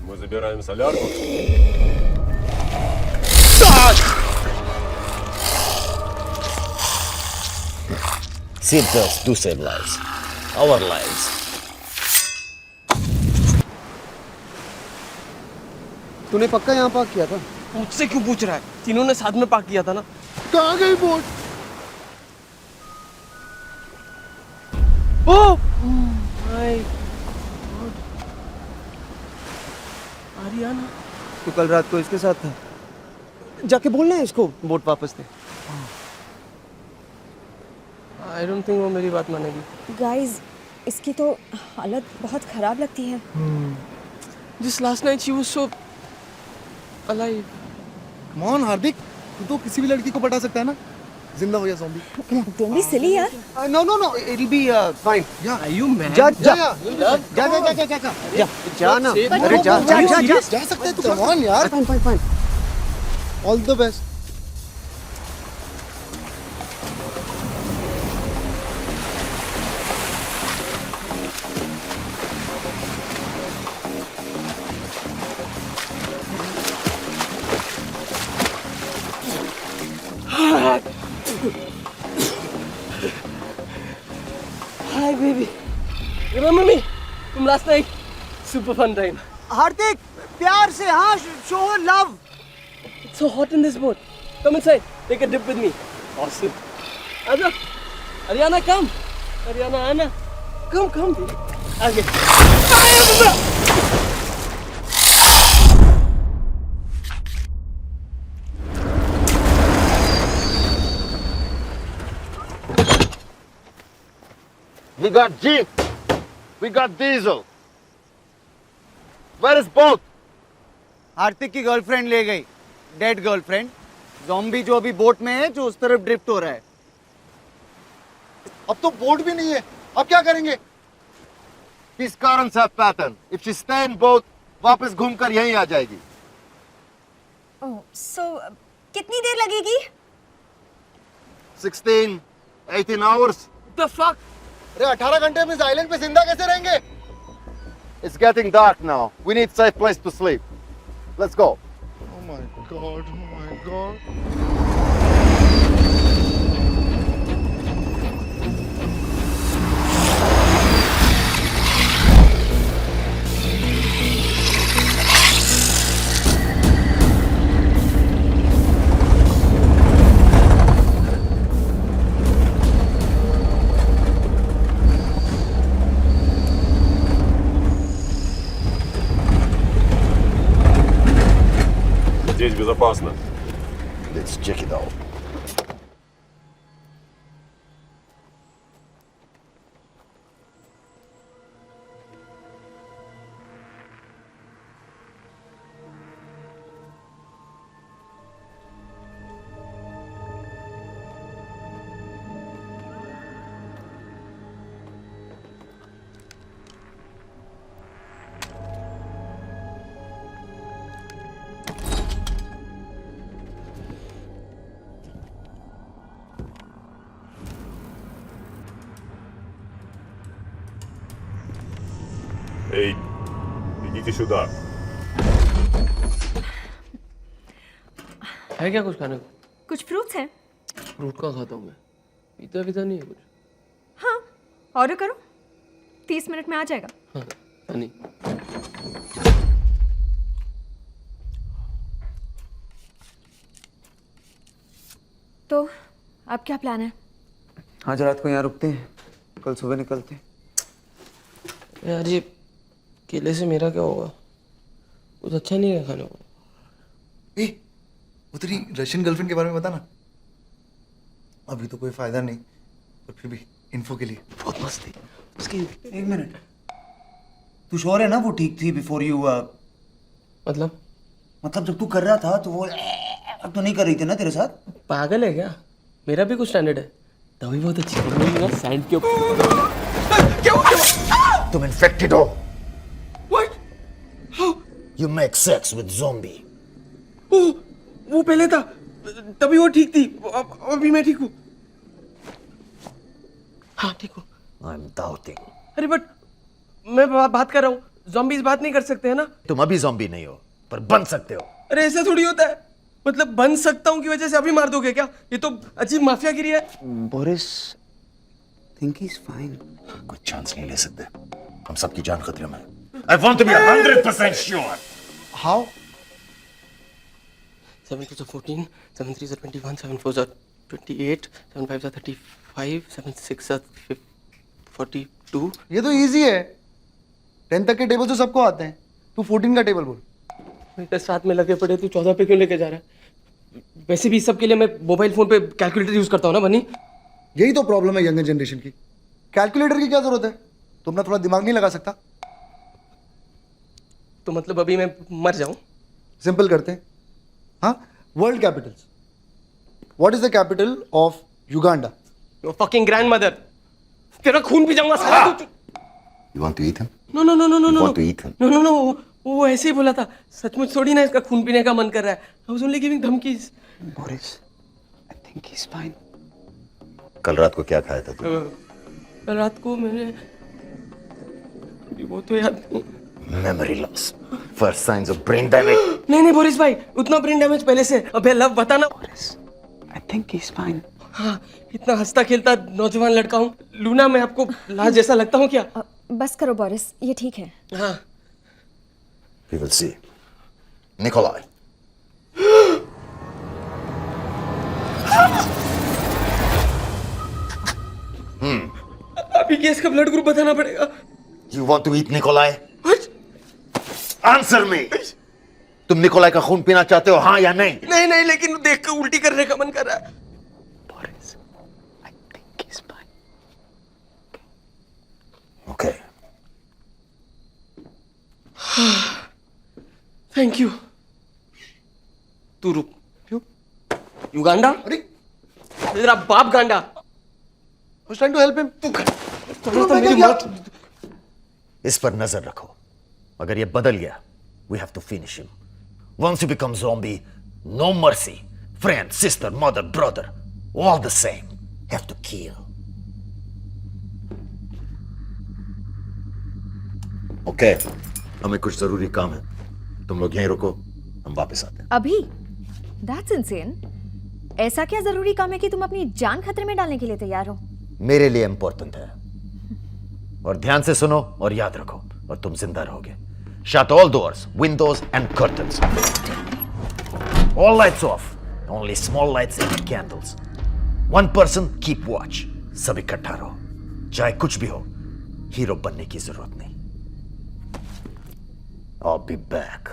Speaker 4: Мы забираем солярку.
Speaker 10: Seatbelts do save lives. Our lives.
Speaker 3: तूने पक्का यहाँ पार्क किया था?
Speaker 1: मुझसे क्यों पूछ रहा है? तीनों ने साथ में पार्क किया था ना।
Speaker 3: कहाँ गई boat?
Speaker 1: Oh my God, Ariana.
Speaker 2: तू कल रात को इसके साथ था? जाके बोलना है इसको बोट वापस दे।
Speaker 1: आई डोंट थिंक वो मेरी बात मानेगी।
Speaker 8: गाइस, इसकी तो हालत बहुत ख़राब लगती है।
Speaker 1: Just last night she was so alive.
Speaker 3: Come on, हार्दिक, तू तो किसी भी लड़की को पटा सकता है ना, जिंदा हो या ज़ॉम्बी।
Speaker 8: Don't be silly यार।
Speaker 2: No, it'll be fine.
Speaker 1: Are you mad?
Speaker 2: जा
Speaker 3: जा
Speaker 2: ना, अरे जा
Speaker 3: सकते हैं तू। Come on यार।
Speaker 2: Fine.
Speaker 3: All the best.
Speaker 1: Hi baby. Remember me from last night? Super fun time.
Speaker 2: हार्दिक, प्यार से हाँ, show love.
Speaker 1: It's so hot in this boat. Come inside. Take a dip with me. Awesome. Aja. Ariana, come. Ariana, Anna. Come. Okay.
Speaker 6: We got Jeep. We got Diesel. Where is boat?
Speaker 2: हार्दिक की girlfriend ले गई, dead girlfriend. Zombie जो अभी boat में है, जो उस तरफ ड्रिफ्ट हो रहा है।
Speaker 3: अब तो बोट भी नहीं है, अब क्या करेंगे?
Speaker 6: These currents have pattern. If she stay in boat, वापस घूमकर यहीं आ जाएगी।
Speaker 8: ओह, so कितनी देर लगेगी?
Speaker 6: 16, 18 hours.
Speaker 1: What the fuck?
Speaker 3: अरे 18 घंटे हम इस आइलैंड पे जिंदा कैसे रहेंगे?
Speaker 6: It's getting dark now. We need safe place to sleep. Let's go.
Speaker 3: Oh my god.
Speaker 4: Здесь безопасно.
Speaker 10: Let's check it out.
Speaker 4: Эй, идите сюда.
Speaker 1: है क्या कुछ खाने को?
Speaker 8: कुछ फ्रूट्स हैं?
Speaker 1: फ्रूट का खाता हूँ मैं। पीता नहीं है कुछ।
Speaker 8: हाँ, ऑर्डर करो। 30 मिनट में आ जाएगा।
Speaker 1: हाँ, हनी।
Speaker 8: तो अब क्या प्लान है?
Speaker 2: आज रात को यहाँ रुकते हैं, कल सुबह निकलते हैं।
Speaker 1: यार ये केले से मेरा क्या होगा? कुछ अच्छा नहीं है खाने को।
Speaker 3: ए, वो तेरी रशियन गर्लफ्रेंड के बारे में बता ना। अभी तो कोई फायदा नहीं, पर फिर भी इन्फो के लिए।
Speaker 1: बहुत मस्त थी उसकी।
Speaker 2: एक मिनट, तू श्योर है ना वो ठीक थी बिफोर यू? मतलब जब तू कर रहा था तो वो अब तो नहीं कर रही थी ना तेरे साथ?
Speaker 1: पागल है क्या? मेरा भी कुछ स्टैंडर्ड है। तभी बहुत अच्छी है ना सैंड के ऊपर।
Speaker 10: तुम इन्फेक्टेड हो।
Speaker 1: What? How?
Speaker 10: You make sex with zombie.
Speaker 1: वो पहले था, तभी वो ठीक थी। अभी मैं ठीक हूँ। हाँ ठीक हूँ।
Speaker 10: I'm doubting.
Speaker 1: अरे बट मैं बात कर रहा हूँ। ज़ॉम्बीज़ बात नहीं कर सकते हैं ना?
Speaker 10: तुम अभी zombie नहीं हो, पर बन सकते हो।
Speaker 1: अरे ऐसा थोड़ी होता है। मतलब बन सकता हूँ की वजह से अभी मार दोगे क्या? ये तो अजीब माफियागिरी है।
Speaker 2: Boris, think he's fine.
Speaker 10: कोई चांस नहीं ले सकते, हम सबकी जान खतरे में है। I want to be 100% sure.
Speaker 3: How?
Speaker 1: 7 2s are 14, 7 3s are 21, 7 4s are 28, 7 5s are 35, 7 6s are 42.
Speaker 3: ये तो इजी है, 10 तक के टेबल तो सबको आते हैं, तू 14 का टेबल बोल।
Speaker 1: इतने साथ में लगे पड़े, तू 14 पे क्यों लेके जा रहा है? वैसे भी सब के लिए मैं मोबाइल फोन पे कैलकुलेटर यूज करता हूँ ना बनी।
Speaker 3: यही तो प्रॉब्लम है यंगर जनरेशन की, कैलकुलेटर की क्या जरूरत है? तुम ना थोड़ा दिमाग नहीं लगा सकता?
Speaker 1: तो मतलब अभी मैं मर जाऊं?
Speaker 3: सिंपल करते हैं, हाँ, world Capitals. What is the capital of Uganda?
Speaker 1: Your fucking grandmother. तेरा खून पी जाऊंगा साला तू।
Speaker 10: You want to eat him?
Speaker 1: No no no no no
Speaker 10: You
Speaker 1: no
Speaker 10: want to eat him?
Speaker 1: No no no वो ऐसे ही बोला था, सचमुच थोड़ी ना इसका खून पीने का मन कर रहा है। I was only giving धमकीज।
Speaker 2: Boris, I think he's fine.
Speaker 10: कल रात को क्या खाया था तू?
Speaker 1: कल रात को मैंने वो तो याद नहीं।
Speaker 10: Memory loss. First signs of brain damage.
Speaker 1: नहीं बोरिस भाई, उतना ब्रेन डैमेज पहले से। अबे लव बता ना।
Speaker 2: Boris, I think he's fine.
Speaker 1: हाँ, इतना हंसता खेलता नौजवान लड़का हूँ। लूना, मैं आपको लाश जैसा लगता हूँ क्या?
Speaker 8: बस करो बोरिस, ये ठीक है।
Speaker 1: हाँ।
Speaker 10: We will see. Nikolai.
Speaker 1: अभी केस का ब्लड ग्रुप बताना पड़ेगा।
Speaker 10: You want to eat Nikolai?
Speaker 1: What?
Speaker 10: Answer me. तुम निकोलाई का खून पीना चाहते हो, हाँ या नहीं?
Speaker 1: नहीं, लेकिन देख कर उल्टी करने का मन कर रहा है।
Speaker 2: Boris, I think he's fine.
Speaker 10: Okay.
Speaker 1: Thank you. तू रुक। क्यों? युगांडा?
Speaker 3: अरे,
Speaker 1: तेरा बाप गांडा।
Speaker 3: I was trying to help him.
Speaker 1: तो मेरी मौत।
Speaker 10: इस पर नजर रखो, अगर ये बदल गया, we have to finish him. Once you become zombie, no mercy. Friend, sister, mother, brother, all the same. Have to kill. Okay. हमें कुछ जरूरी काम है, तुम लोग यहीं रुको, हम वापस आते हैं।
Speaker 8: अभी? That's insane. ऐसा क्या जरूरी काम है कि तुम अपनी जान खतरे में डालने के लिए तैयार हो?
Speaker 10: मेरे लिए इंपॉर्टेंट है, और ध्यान से सुनो और याद रखो, और तुम जिंदा रहोगे। Shut all doors, windows and curtains. All lights off. Only small lights and candles. One person keep watch. सब इकट्ठा रहो, चाहे कुछ भी हो, हीरो बनने की जरूरत नहीं। I'll be back.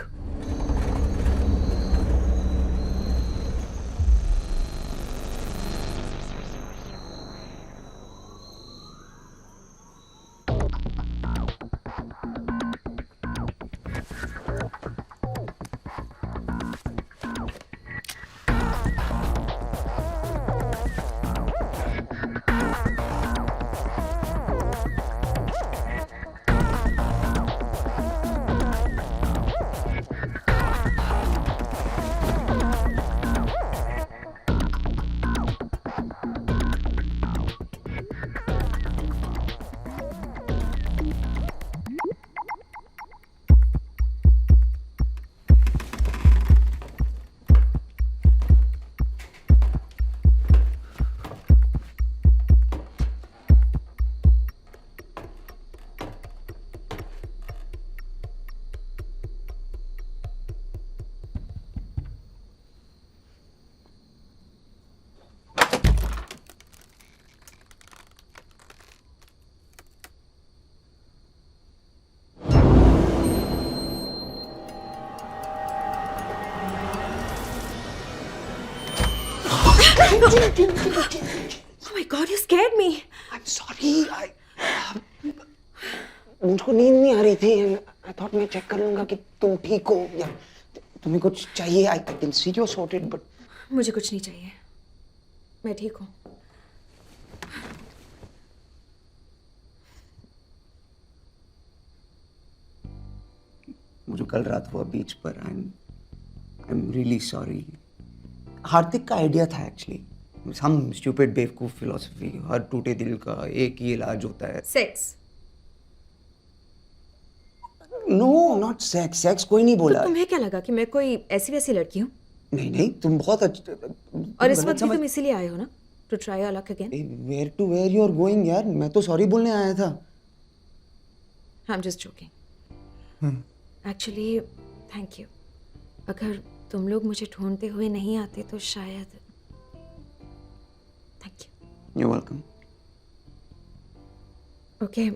Speaker 8: Oh my God, you scared me.
Speaker 2: I'm sorry. मुझको नींद नहीं आ रही थी। I thought मैं चेक कर लूंगा कि तुम ठीक हो या तुम्हें कुछ चाहिए। I can see you're sorted, but
Speaker 8: मुझे कुछ नहीं चाहिए, मैं ठीक हूँ।
Speaker 2: मुझे कल रात हुआ बीच पर। I'm really sorry. हार्दिक का आइडिया था एक्चुअली। हम स्टूपिड बेवकूफ फिलोसफी, हर टूटे दिल का एक ही इलाज होता है।
Speaker 8: Sex?
Speaker 2: No, not sex. Sex कोई नहीं बोला।
Speaker 8: तो तुम्हें क्या लगा कि मैं कोई ऐसी वैसी लड़की हूँ?
Speaker 2: नहीं, तुम बहुत
Speaker 8: और इस वक्त भी तुम इसीलिए आए हो ना? to try your luck again?
Speaker 2: Where to where you are going यार, मैं तो सॉरी बोलने आया था.
Speaker 8: I'm just joking. Actually, thank you. अगर तुम लोग मुझे ढूंढते हुए नहीं आते तो शायद. Thank you.
Speaker 2: You're welcome.
Speaker 8: Okay,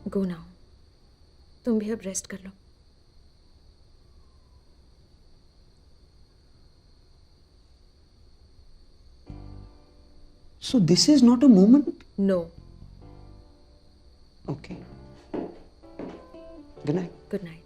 Speaker 8: go now. तुम भी अब रेस्ट कर लो.
Speaker 2: So this is not a moment?
Speaker 8: No.
Speaker 2: Okay. Good night.
Speaker 8: Good night.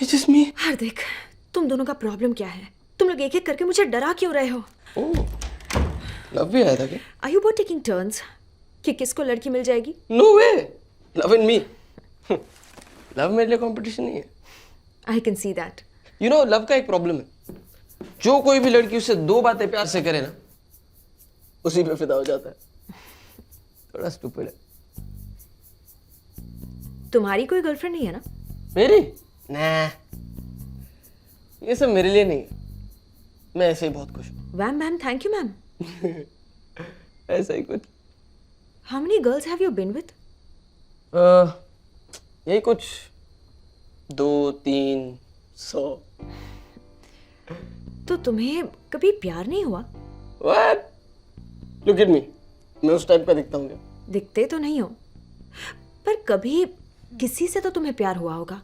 Speaker 1: It's just me.
Speaker 8: हार्दिक, तुम दोनों का प्रॉब्लम क्या है? तुम लोग एक एक करके मुझे डरा क्यों रहे हो?
Speaker 1: Oh, लव भी आया था क्या?
Speaker 8: Are you both taking turns? कि किसको लड़की मिल जाएगी?
Speaker 1: No way. Love and me. Love मेरे लिए कंपटीशन नहीं है.
Speaker 8: I can see that.
Speaker 1: You know, love का एक प्रॉब्लम है. जो कोई भी लड़की उससे 2 बातें प्यार से करे ना, उसी पे फिदा हो जाता है. थोड़ा स्टूपिड है.
Speaker 8: तुम्हारी कोई गर्लफ्रेंड नहीं है ना?
Speaker 1: मेरी? nah. ये सब मेरे लिए नहीं है. मैं ऐसे ही बहुत खुश हूँ.
Speaker 8: Wham ma'am, thank you ma'am.
Speaker 1: ऐसा ही कुछ.
Speaker 8: How many girls have you been with?
Speaker 1: यही कुछ 200-300.
Speaker 8: तो तुम्हें कभी प्यार नहीं हुआ?
Speaker 1: What? Look at me. मैं उस टाइप का दिखता हूँ क्या?
Speaker 8: दिखते तो नहीं हो, पर कभी किसी से तो तुम्हें प्यार हुआ होगा.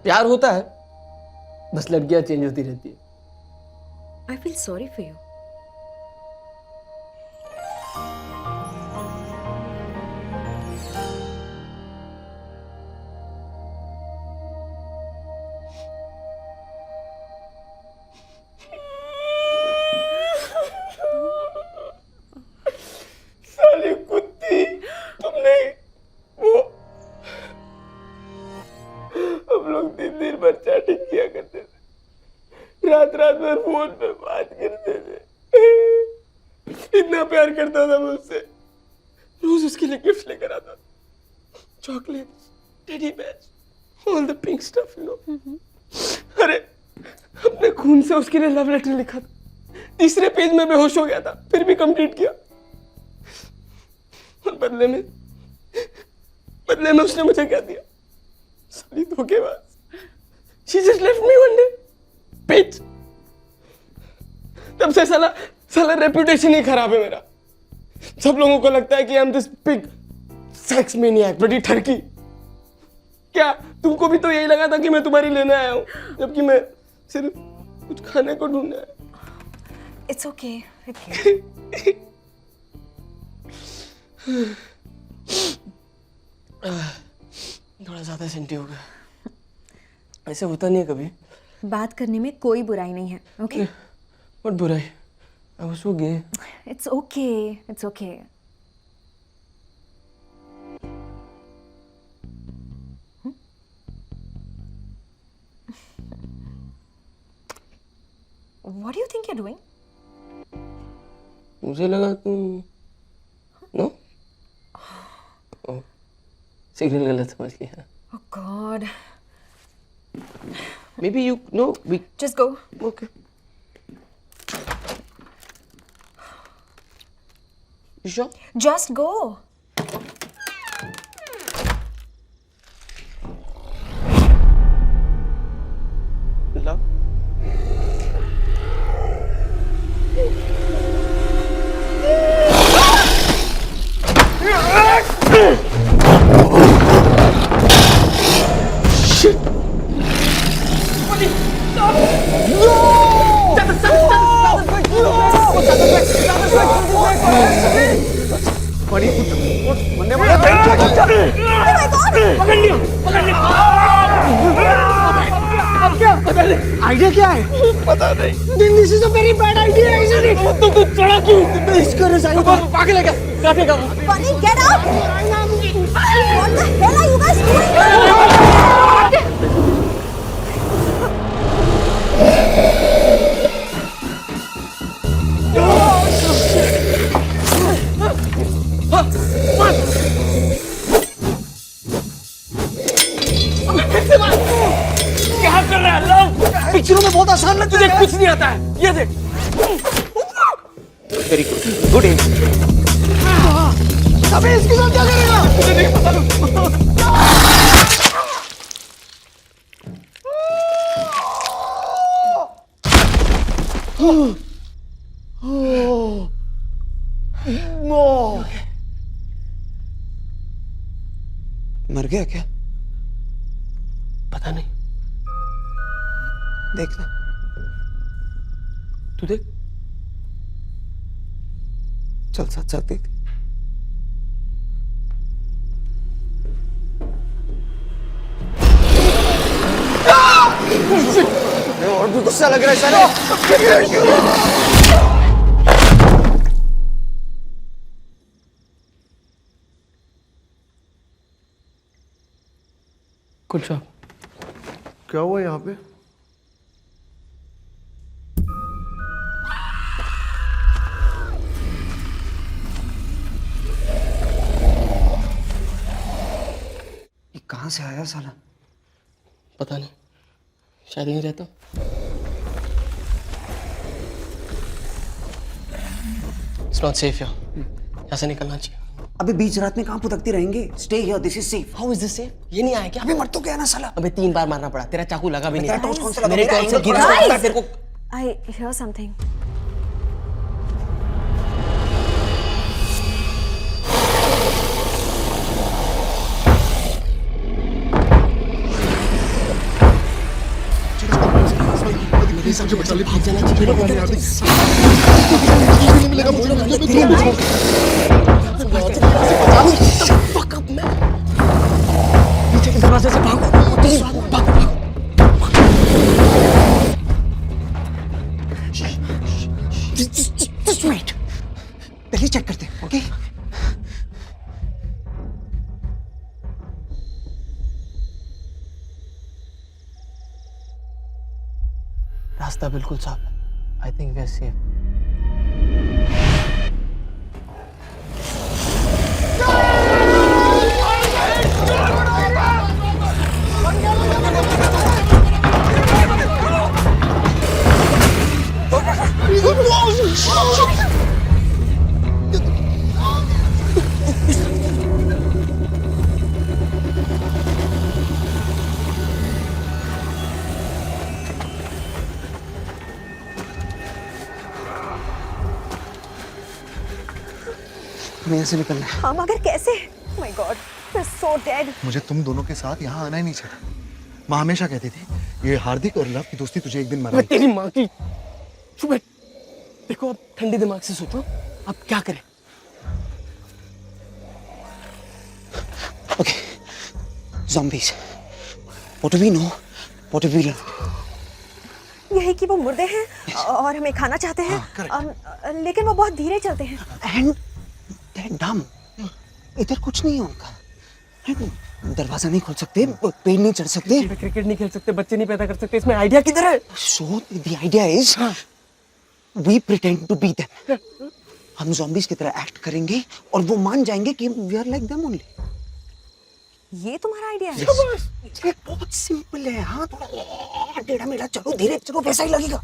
Speaker 1: प्यार होता है, बस लड़कियां चेंज होती रहती है.
Speaker 8: I feel sorry for you.
Speaker 1: साली कुत्ती, तुमने वो हम लोग दिन भर चैटिंग किया करते थे, रात भर फोन पे बात करते थे. इतना प्यार करता था मैं उससे. रोज उसके लिए गिफ्ट लेकर आता था. Chocolates, teddy bears, all the pink stuff, you know. अरे अपने खून से उसके लिए लव लेटर लिखा था. 3रे पेज में बेहोश हो गया था, फिर भी कंप्लीट किया. और बदले में उसने मुझे क्या दिया? साली धोखेबाज. She just left me one day. Bitch. तब से साला रेपुटेशन ही खराब है मेरा. सब लोगों को लगता है कि I'm this big sex maniac, बड़ी ठरकी. क्या तुमको भी तो यही लगा था कि मैं तुम्हारी लेने आया हूँ, जबकि मैं सिर्फ कुछ खाने को ढूंढने आया.
Speaker 8: It's okay. Okay.
Speaker 1: थोड़ा ज्यादा सेंटी हो गया. ऐसे होता नहीं है कभी.
Speaker 8: बात करने में कोई बुराई नहीं है. Okay?
Speaker 1: What बुराई? I was so gay.
Speaker 8: It's okay. It's okay. What do you think you're doing?
Speaker 1: मुझे लगा तुम नो सिग्नल गलत समझ लिया.
Speaker 8: Oh God.
Speaker 1: Maybe you know we
Speaker 8: Just go.
Speaker 1: okay. You sure?
Speaker 8: Just go.
Speaker 1: Love. Stop!
Speaker 2: Idea क्या है? पता नहीं। This is a very bad idea, isn't it? तू चढ़ा क्यों? इसका रसायन पागल है क्या? काटेगा।
Speaker 8: Bunny, get up! What the hell are you guys doing?
Speaker 1: क्या कर रहा है लव?
Speaker 2: पिक्चरों में बहुत आसान लगता
Speaker 1: तुझे कुछ नहीं आता है, ये देख। वेरी गुड, गुड एम।
Speaker 2: अबे इसके साथ क्या करेगा? मुझे नहीं पता। मर गया क्या?
Speaker 1: पता नहीं,
Speaker 2: देखना।
Speaker 1: तू देख।
Speaker 2: चल साथ साथ देख। और भी गुस्सा लग रहा है साले।
Speaker 1: Good job.
Speaker 3: क्या हुआ यहाँ पे?
Speaker 2: ये कहाँ से आया साला?
Speaker 1: पता नहीं, शायद यहीं रहता। It's not safe here. यहाँ से निकलना चाहिए।
Speaker 2: अबे बीच रात में कहाँ भुतकते रहेंगे? Stay here, this is safe.
Speaker 1: How is this safe? ये नहीं आया क्या?
Speaker 2: अबे मर तो गया ना साला।
Speaker 1: अबे 3 बार मारना पड़ा, तेरा चाकू लगा भी नहीं।
Speaker 2: तेरा टॉर्च कौन सा लगा?
Speaker 1: मेरे
Speaker 2: मेरा
Speaker 1: टॉर्च से
Speaker 2: एंगल
Speaker 1: गिरा
Speaker 2: पकड़।
Speaker 1: था तेरे को।
Speaker 8: I hear something.
Speaker 1: भाग जाना चाहिए। पीछे के दरवाजे से भागो।
Speaker 2: Just wait. पहले चेक करते हैं, ओके?
Speaker 1: रास्ता बिल्कुल साफ है। I think we are safe.
Speaker 2: हमें यहाँ से निकलना है।
Speaker 8: हाँ मगर कैसे? My God, we're so dead.
Speaker 3: मुझे तुम दोनों के साथ यहाँ आना ही नहीं चाहिए। माँ हमेशा कहती थी ये हार्दिक और लव की दोस्ती तुझे एक दिन
Speaker 1: मैं
Speaker 3: मराएगी।
Speaker 1: तेरी माँ की। चुप बैठ। देखो अब ठंडे दिमाग से सोचो, अब क्या करें?
Speaker 2: Okay. Zombies. What do we know? What do we learn?
Speaker 8: यही कि वो मुर्दे हैं और हमें खाना चाहते हैं, लेकिन वो बहुत धीरे चलते हैं।
Speaker 2: And they're dumb. इधर कुछ नहीं है उनका। दरवाजा नहीं खोल सकते, पेड़ नहीं चढ़ सकते।
Speaker 1: क्रिकेट नहीं खेल सकते, बच्चे नहीं पैदा कर सकते, इसमें आइडिया किधर है?
Speaker 2: So the idea is, we pretend to be them. हम zombies की तरह एक्ट करेंगे और वो मान जाएंगे कि we are like them only.
Speaker 8: ये तुम्हारा आइडिया है?
Speaker 2: ये बहुत सिंपल है। हाँ थोड़ा टेढ़ा मेढ़ा चलो, धीरे चलो, वैसा ही लगेगा।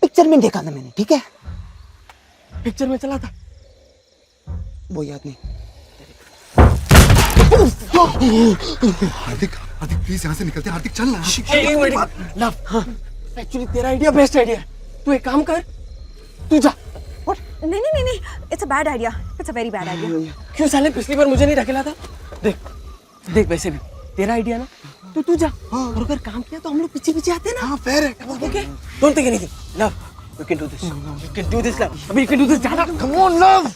Speaker 2: पिक्चर में देखा था मैंने, ठीक है?
Speaker 1: पिक्चर में चला था,
Speaker 2: वो याद नहीं।
Speaker 3: हार्दिक, हार्दिक प्लीज यहाँ से निकलते हैं। हार्दिक चल ना।
Speaker 1: लव, एक्चुअली तेरा आइडिया बेस्ट आइडिया है। तू एक काम कर, तू जा।
Speaker 8: नहीं नहीं नहीं नहीं, it's a bad idea, it's a very bad idea.
Speaker 1: क्यों साले, पिछली बार मुझे नहीं ढकेला था? देख देख, वैसे भी तेरा आइडिया ना, तू जा। और अगर काम किया तो हम लोग पीछे पीछे आते हैं ना।
Speaker 3: हाँ फेयर है।
Speaker 1: Okay, don't think anything. Love, you can do this, you can do this love. अभी यू कैन डू दिस। जाना।
Speaker 3: Come on love,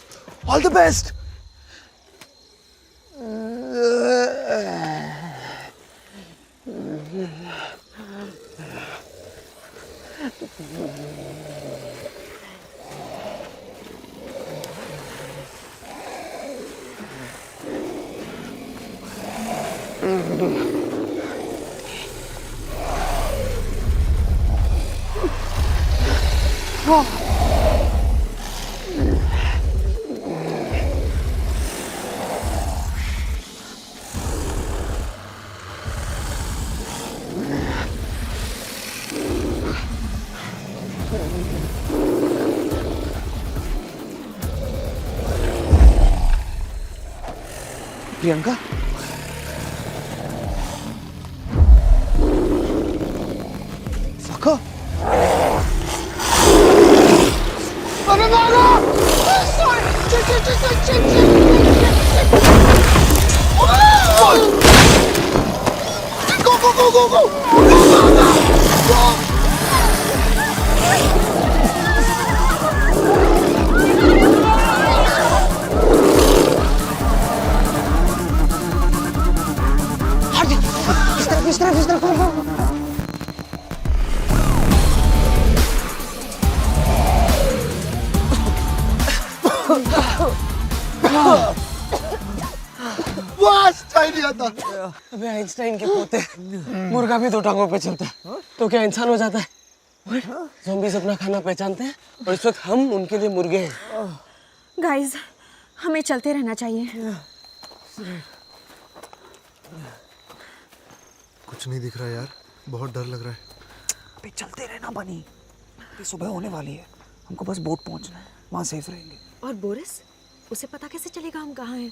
Speaker 3: all the best.
Speaker 2: Priyanka सखा अरे भागो
Speaker 1: अबे आइंस्टाइन के पोते, मुर्गा भी 2 टांगों पे चलता है तो क्या इंसान हो जाता है? ज़ॉम्बीज़ अपना खाना पहचानते हैं और इस वक्त हम उनके लिए मुर्गे हैं।
Speaker 8: गाइस, हमें चलते रहना चाहिए।
Speaker 3: कुछ नहीं दिख रहा यार, बहुत डर लग रहा है।
Speaker 2: पे चलते रहना बनी, ये सुबह होने वाली है, हमको बस बोट पहुंचना है, वहाँ सेफ रहेंगे।
Speaker 8: और बोरिस, उसे पता कैसे चलेगा हम कहाँ हैं?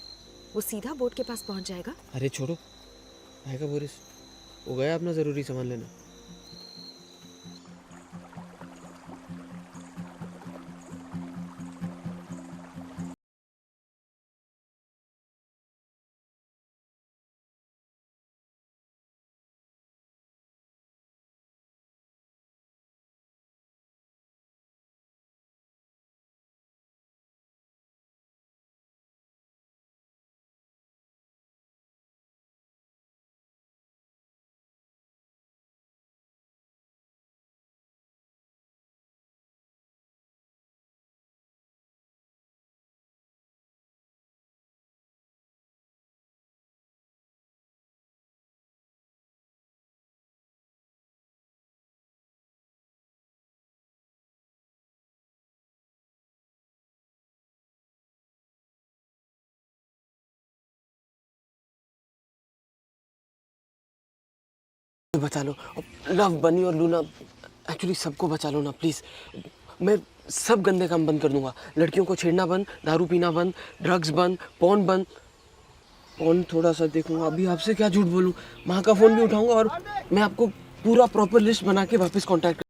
Speaker 8: वो सीधा बोट के पास पहुंच जाएगा।
Speaker 1: अरे छोड़ो, आएगा बोरिस, वो गया अपना ज़रूरी सामान लेना। बचा लो लव, बनी और लूना, एक्चुअली सबको बचा लो ना प्लीज़। मैं सब गंदे काम बंद कर दूंगा, लड़कियों को छेड़ना बंद, दारू पीना बंद, ड्रग्स बंद, पॉर्न बंद। पॉर्न थोड़ा सा देखूंगा, अभी आपसे क्या झूठ बोलूं, माँ का फ़ोन भी उठाऊंगा और मैं आपको पूरा प्रॉपर लिस्ट बना के वापस कॉन्टैक्ट।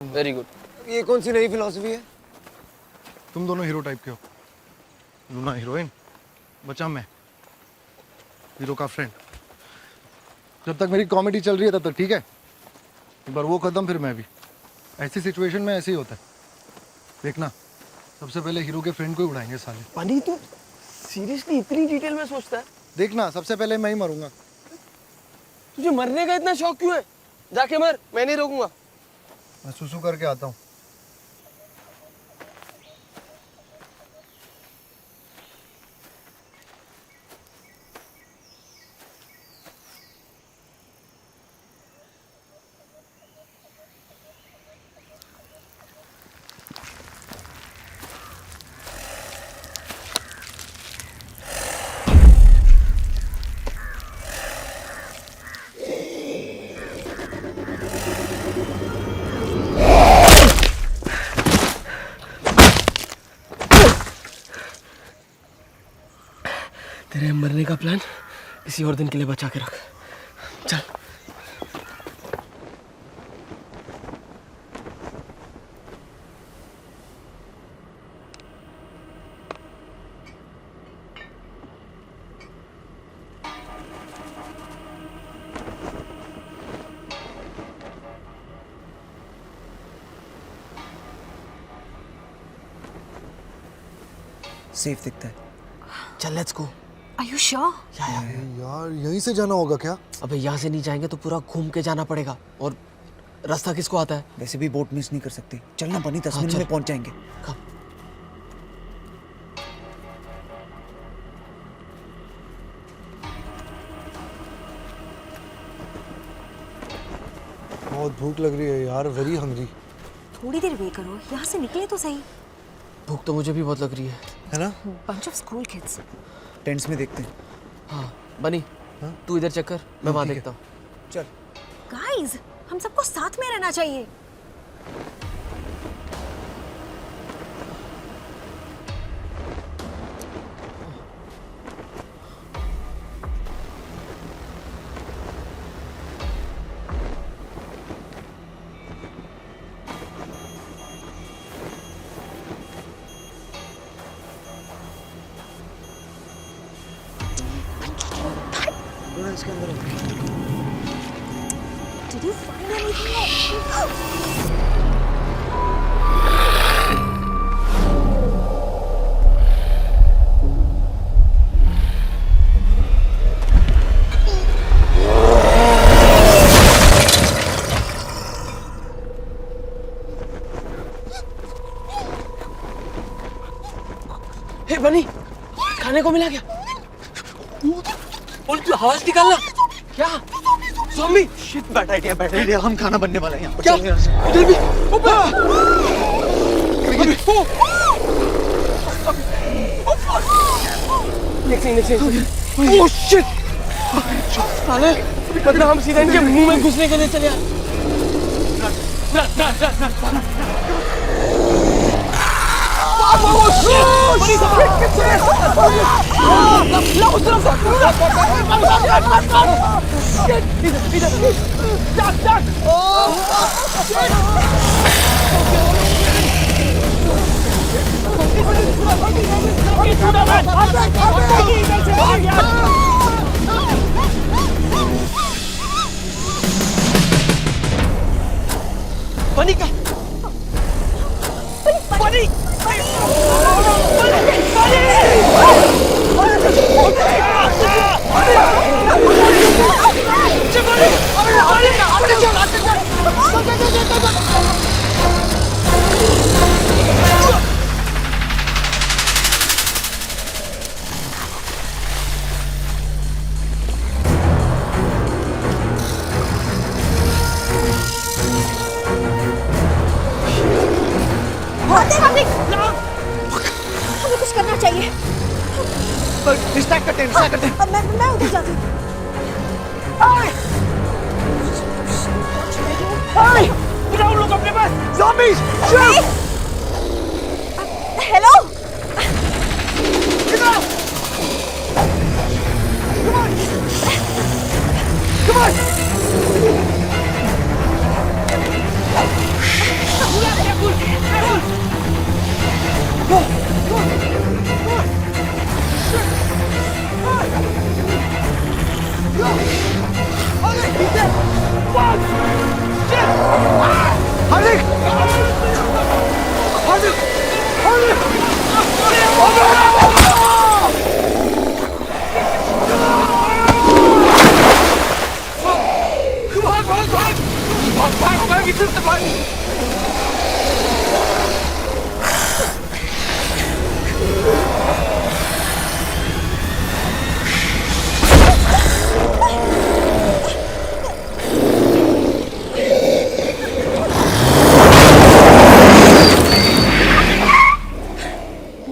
Speaker 1: Very good.
Speaker 3: ये कौन सी नई फिलॉसफी है? तुम दोनों हीरो टाइप के हो, लूना हीरोइन, बचा मैं हीरो का फ्रेंड। जब तक मेरी कॉमेडी चल रही है तब तक ठीक है, एक बार वो कदम फिर मैं भी। ऐसी सिचुएशन में ऐसे ही होता है, देखना सबसे पहले हीरो के फ्रेंड को ही उड़ाएंगे साले।
Speaker 1: पानी तू सीरियसली इतनी डिटेल में सोचता है?
Speaker 3: देखना सबसे पहले मैं ही मरूंगा।
Speaker 1: तुझे मरने का इतना शौक क्यों है? जाके मर, मैं नहीं रोकूंगा।
Speaker 3: मैं सुसु करके आता हूँ।
Speaker 1: तेरे मरने का प्लान किसी और दिन के लिए बचा के रख। चल।
Speaker 2: सेफ दिखता है। चल let's go.
Speaker 8: Are you sure?
Speaker 3: यार यहीं से जाना होगा क्या?
Speaker 1: अबे यहाँ से नहीं जाएंगे तो पूरा घूम के जाना पड़ेगा, और रास्ता किसको आता है?
Speaker 2: वैसे भी बोट मिस नहीं कर सकते। चलना बनी, 10
Speaker 1: हाँ,
Speaker 2: मिनट
Speaker 1: चल।
Speaker 2: में पहुंच जाएंगे।
Speaker 1: कब?
Speaker 3: बहुत भूख लग रही है यार, वेरी हंग्री।
Speaker 8: थोड़ी देर वेट करो, यहाँ से निकले तो सही।
Speaker 1: भूख तो मुझे भी बहुत लग रही
Speaker 3: है ना?
Speaker 8: Bunch of school kids.
Speaker 2: Tents में देखते हैं।
Speaker 1: हाँ बनी,
Speaker 3: हाँ?
Speaker 1: तू इधर चेक कर, मैं वहाँ
Speaker 3: ठीक है।
Speaker 1: देखता हूँ।
Speaker 2: चल।
Speaker 8: Guys, हम सबको साथ में रहना चाहिए।
Speaker 2: थोड़ा इसके अंदर हो।
Speaker 8: Did you find anything?
Speaker 1: हे बनी, खाने को मिला क्या? बोल तू आवाज निकालना। क्या? ज़ॉम्बी?
Speaker 2: शिट, बैड आइडिया, हम खाना बनने वाला है यहाँ पर।
Speaker 1: क्या?
Speaker 2: चल यहाँ से।
Speaker 1: इधर भी? Oh shit! साले, मतलब हम सीधा इनके मुंह में घुसने के लिए चले आए। बनी का बनी
Speaker 8: हमें कुछ करना चाहिए।
Speaker 2: डिस्ट्रैक्ट करते हैं।
Speaker 8: अब मैं उधर जाती हूँ।
Speaker 1: लोग अपने पास zombies!
Speaker 8: Hello.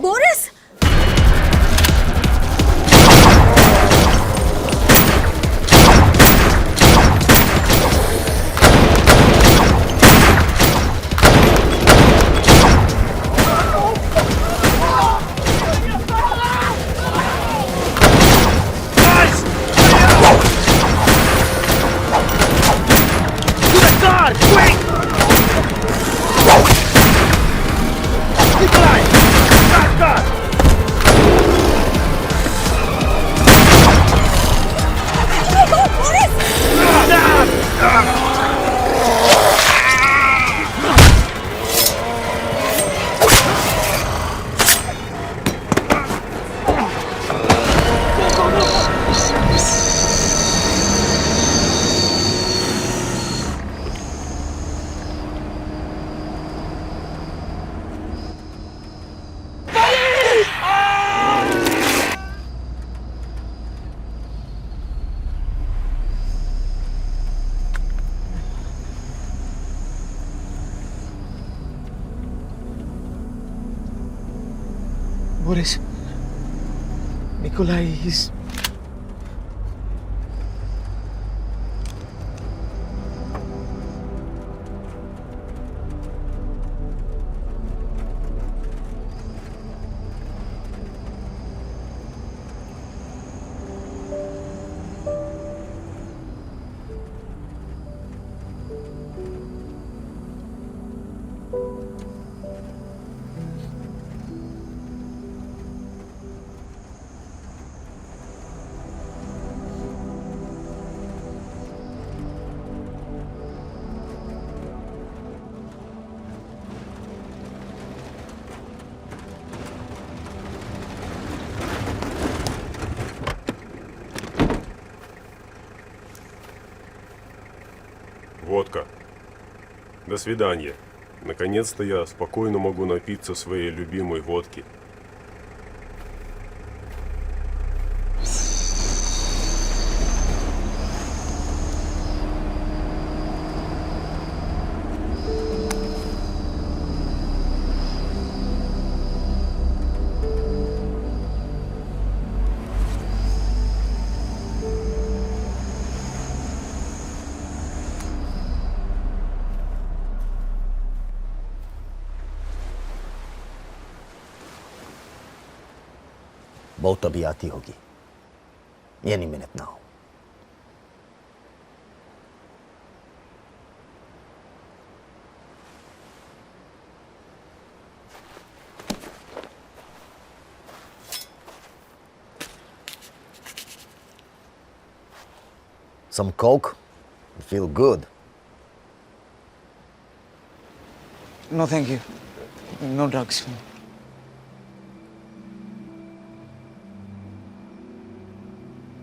Speaker 8: Boris,
Speaker 6: Boris. Nikolai, he's...
Speaker 11: Водка. До свидания. Наконец-то я спокойно могу напиться своей любимой водки.
Speaker 10: बहुत अभी आती होगी any minute now. Some coke? You feel good.
Speaker 2: No, thank you. No drugs.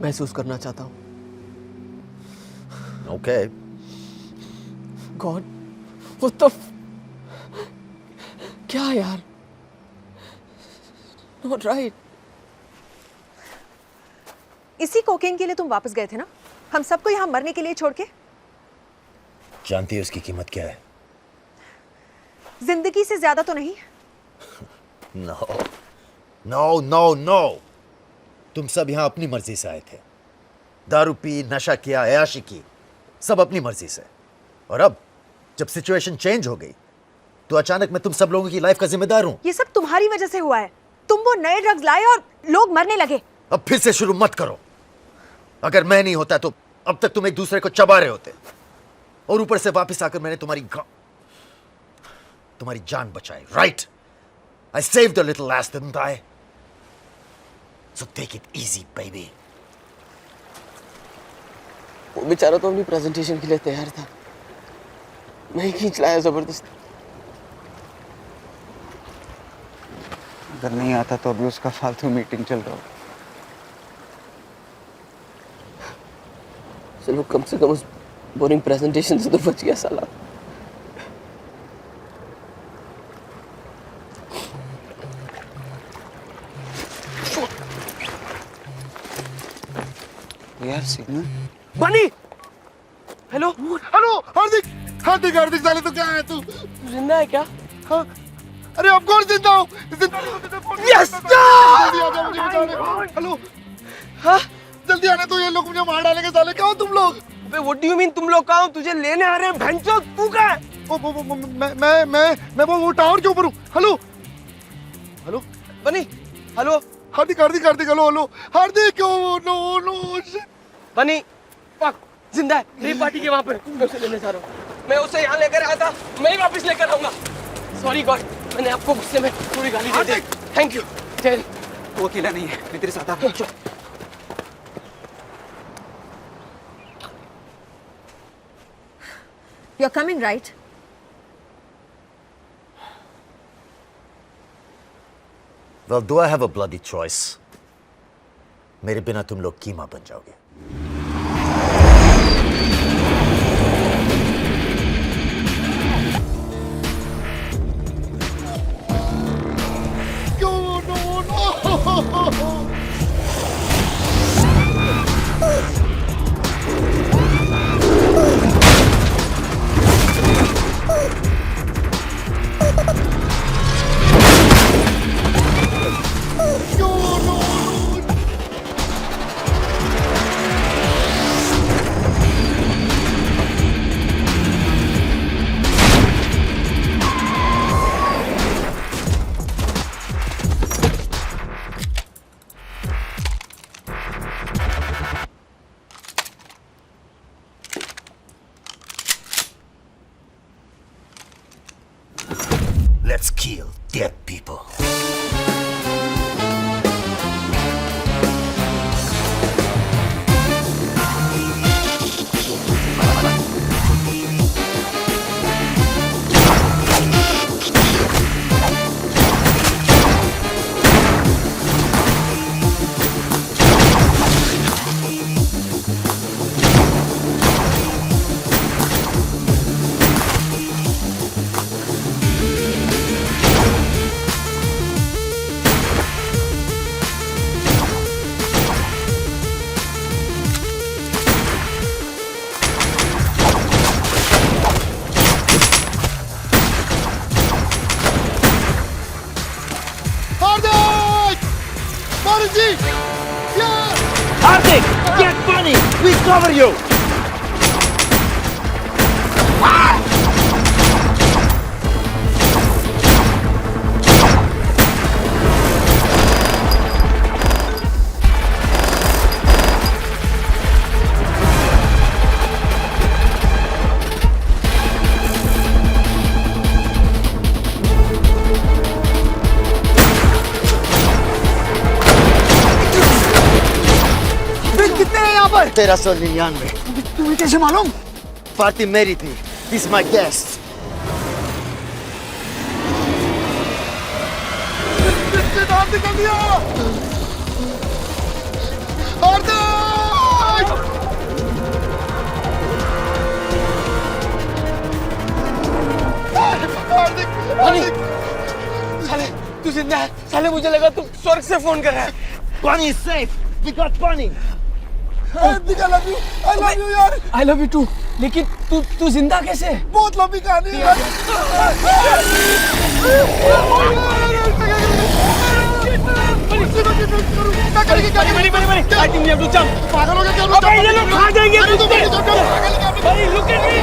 Speaker 1: महसूस करना चाहता हूँ.
Speaker 10: Okay.
Speaker 1: God, what the क्या यार? Not right.
Speaker 8: इसी कोकेन के लिए तुम वापस गए थे ना? हम सबको यहाँ मरने के लिए छोड़ के?
Speaker 10: जानती है उसकी कीमत क्या है?
Speaker 8: जिंदगी से ज्यादा तो नहीं?
Speaker 10: No. No, no, no. तुम सब यहाँ अपनी मर्जी से आए थे. दारू पी, नशा किया, अयाशी की, सब अपनी मर्जी से. और अब जब सिचुएशन चेंज हो गई तो अचानक मैं तुम सब लोगों की लाइफ का जिम्मेदार हूं.
Speaker 8: ये सब तुम्हारी वजह से हुआ है. तुम वो नए ड्रग्स लाए और लोग मरने लगे.
Speaker 10: अब फिर से शुरू मत करो. अगर मैं नहीं होता तो अब तक तुम एक दूसरे को चबा रहे होते. और ऊपर से वापस आकर मैंने तुम्हारी जान बचाई. Right? I saved a little ass, didn't I? So take it easy, baby.
Speaker 1: वो बेचारा तो अपनी प्रेजेंटेशन के लिए तैयार था. मैं ही खींच लाया जबरदस्ती.
Speaker 2: अगर नहीं आता तो अभी उसका फालतू मीटिंग चल रहा हो.
Speaker 1: चलो कम से कम उस बोरिंग प्रेजेंटेशन से तो बच गया साला.
Speaker 2: यार सिग्नल.
Speaker 1: बनी. हेलो.
Speaker 6: हेलो हार्दिक. हार्दिक हार्दिक साले तो क्या है तू?
Speaker 1: जिंदा है क्या?
Speaker 6: हाँ. अरे ऑफ कोर्स जिंदा हूँ.
Speaker 1: यस.
Speaker 6: जल्दी आ जा मुझे बचाने. हेलो.
Speaker 1: हाँ.
Speaker 6: जल्दी आने तो ये लोग मुझे मार डालेंगे साले. क्या हो तुम लोग?
Speaker 1: अबे व्हाट डू यू मीन तुम लोग कहाँ हो? तुझे लेने आ रहे हैं. भैंचोद तू कहाँ है?
Speaker 6: मैं वो टावर के ऊपर हूँ. Hello. Hello.
Speaker 1: Bunny. Hello.
Speaker 6: Hardik Hardik Hardik. Hello hello Hardik. Oh no no.
Speaker 1: Bunny. Fuck. जिंदा है. रेप पार्टी के वहाँ पर. मैं उसे लेने जा रहा हूँ. मैं उसे यहाँ लेकर आया था. मैं ही वापस लेकर आऊंगा. Sorry God. मैंने आपको गुस्से में पूरी गाली दे दी. Thank you. टेल.
Speaker 2: वो अकेला नहीं है. मैं तेरे साथ आ.
Speaker 8: You're coming, right?
Speaker 10: Well, do I have a bloody choice? मेरे बिना तुम लोग कीमा बन जाओगे. Let's kill dead people.
Speaker 6: Hardik, get money. We cover you.
Speaker 2: कितने हैं यहाँ पर?
Speaker 10: 1399.
Speaker 2: तुम्हें कैसे मालूम?
Speaker 10: पार्टी मेरी थी. He's my guest.
Speaker 3: नाम निकल दिया. हार्दिक! हार्दिक!
Speaker 1: साले तू जिंदा है? साले मुझे लगा तू स्वर्ग से फोन कर रहा है.
Speaker 10: Bunny is safe. We got Bunny.
Speaker 3: Hardik, I love you. I love you यार.
Speaker 1: I love you too. लेकिन तू जिंदा कैसे है?
Speaker 3: बहुत लंबी कहानी है यार.
Speaker 1: I think we have to jump.
Speaker 3: पागल हो गया क्या?
Speaker 1: अबे ये लोग खा जाएंगे मुझे.
Speaker 3: पागल
Speaker 1: भाई look at me.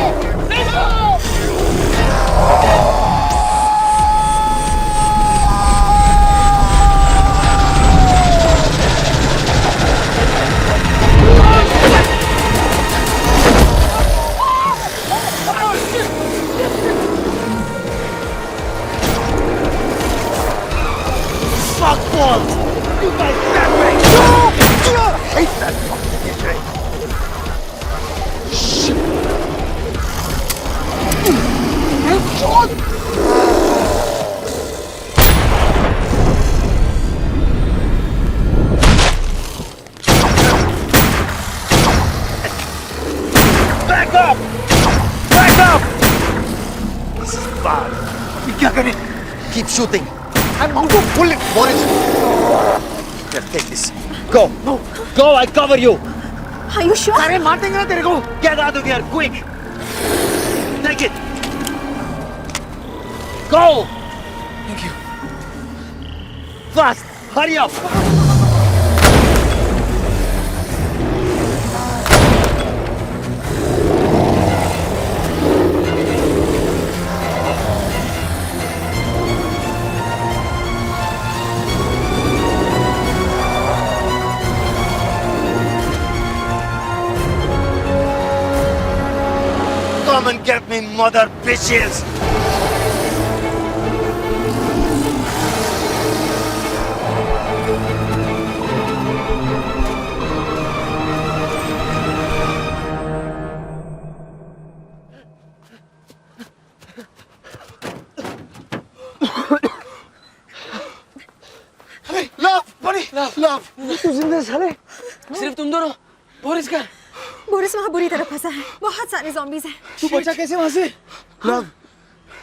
Speaker 10: Back up! Back up! This is bad. क्या करें? Keep shooting. I'm going to pull it, Boris. Here, take this. Go. No. Go, I cover you.
Speaker 8: Are you sure?
Speaker 10: अरे मार देंगे ना तेरे को. Get out of here, quick. Take it. Go.
Speaker 1: Thank you.
Speaker 10: Fast. Hurry up. Come and get me, mother bitches!
Speaker 3: Love, buddy. Love.
Speaker 2: तू जिंदा है साले?
Speaker 1: सिर्फ तुम दोनों. बोरिस का.
Speaker 8: बोरिस वहाँ बुरी तरह फंसा है. बहुत सारे zombies हैं.
Speaker 2: तू बचा कैसे वहाँ से?
Speaker 3: लव,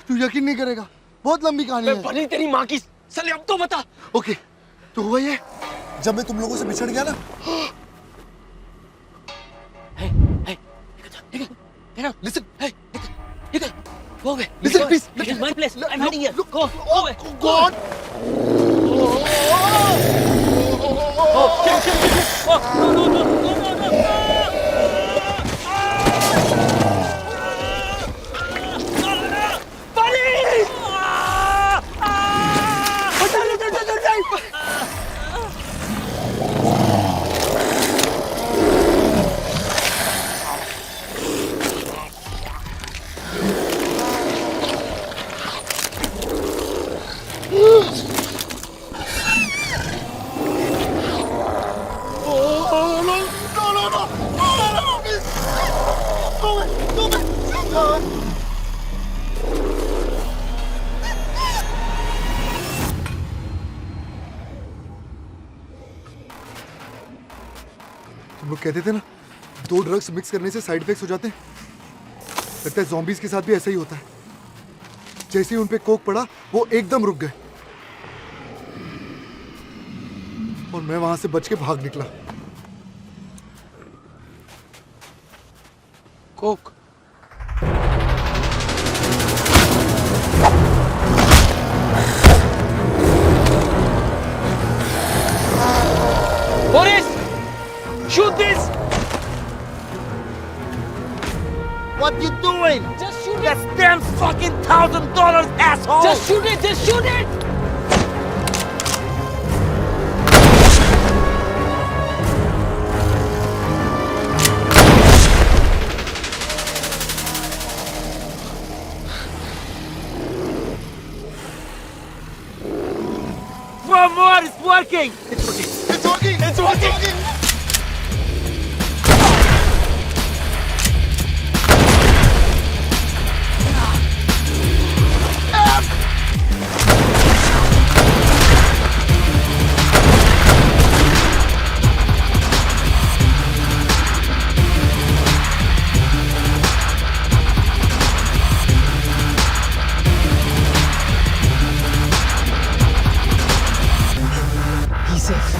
Speaker 3: तू यकीन नहीं करेगा. बहुत लंबी कहानी है.
Speaker 1: बनी तेरी माँ की. साले अब तो बता.
Speaker 3: ओके, तो हुआ ये. जब मैं तुम लोगों से बिछड़ गया ना. Listen.
Speaker 1: Go away.
Speaker 3: Listen, please.
Speaker 1: This is my place. I'm hiding here. Go. Go away.
Speaker 3: Go on. हम लोग कहते थे ना, 2 ड्रग्स मिक्स करने से साइड इफेक्ट्स हो जाते हैं। लगता है zombies के साथ भी ऐसा ही होता है। जैसे ही उन पे कोक पड़ा, वो एकदम रुक गए और मैं वहां से बच के भाग निकला।
Speaker 1: Coke. Boris! Shoot this!
Speaker 10: What you doing?
Speaker 1: Just shoot it!
Speaker 10: That's damn fucking $1,000, asshole!
Speaker 1: Just shoot it! Just shoot it!
Speaker 10: One more, it's working!
Speaker 6: It's working!
Speaker 1: He's safe.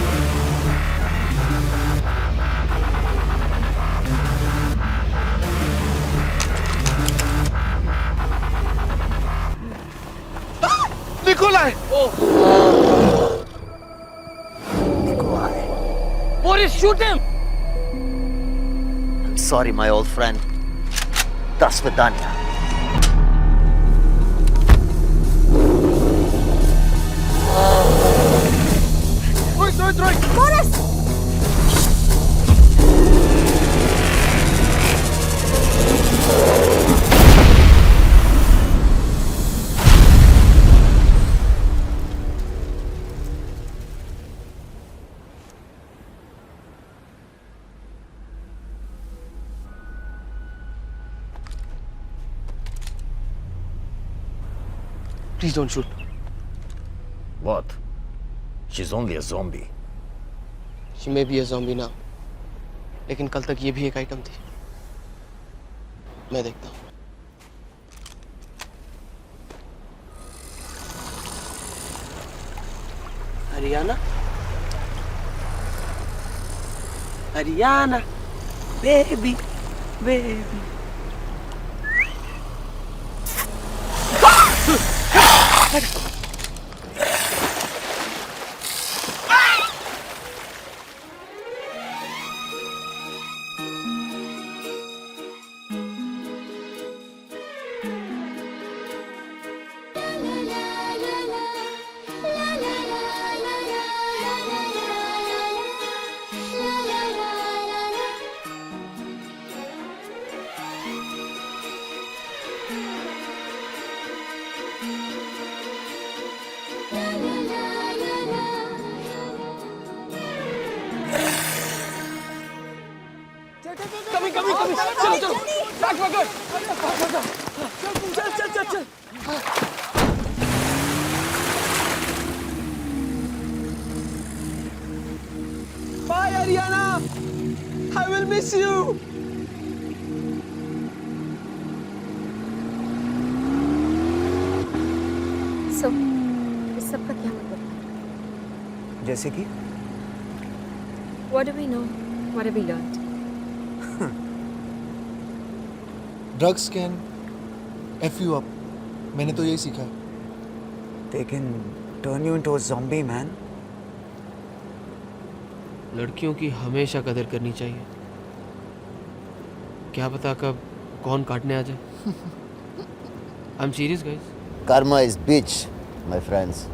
Speaker 6: Nikolai!
Speaker 1: Boris, shoot him!
Speaker 10: I'm sorry, my old friend. До свидания.
Speaker 1: Please don't shoot.
Speaker 10: What? She's only a zombie.
Speaker 1: She may be a zombie now. लेकिन कल तक ये भी एक item थी। मैं देखता हूँ। Haryana, Haryana, baby, baby. Coming, coming, coming. चलो, चलो. Back, back, back. चल, चल, चल, चल. Bye, Ariana. I will miss you.
Speaker 8: So, इस सब का क्या मतलब है?
Speaker 2: जैसे कि
Speaker 8: What do we know? What have we learned?
Speaker 3: Drugs can F you up. मैंने तो यही सीखा है।
Speaker 2: they can turn you into a zombie, man.
Speaker 1: लड़कियों की हमेशा कदर करनी चाहिए। क्या पता कब कौन काटने आ जाए। I'm serious, guys.
Speaker 10: Karma is bitch, my friends.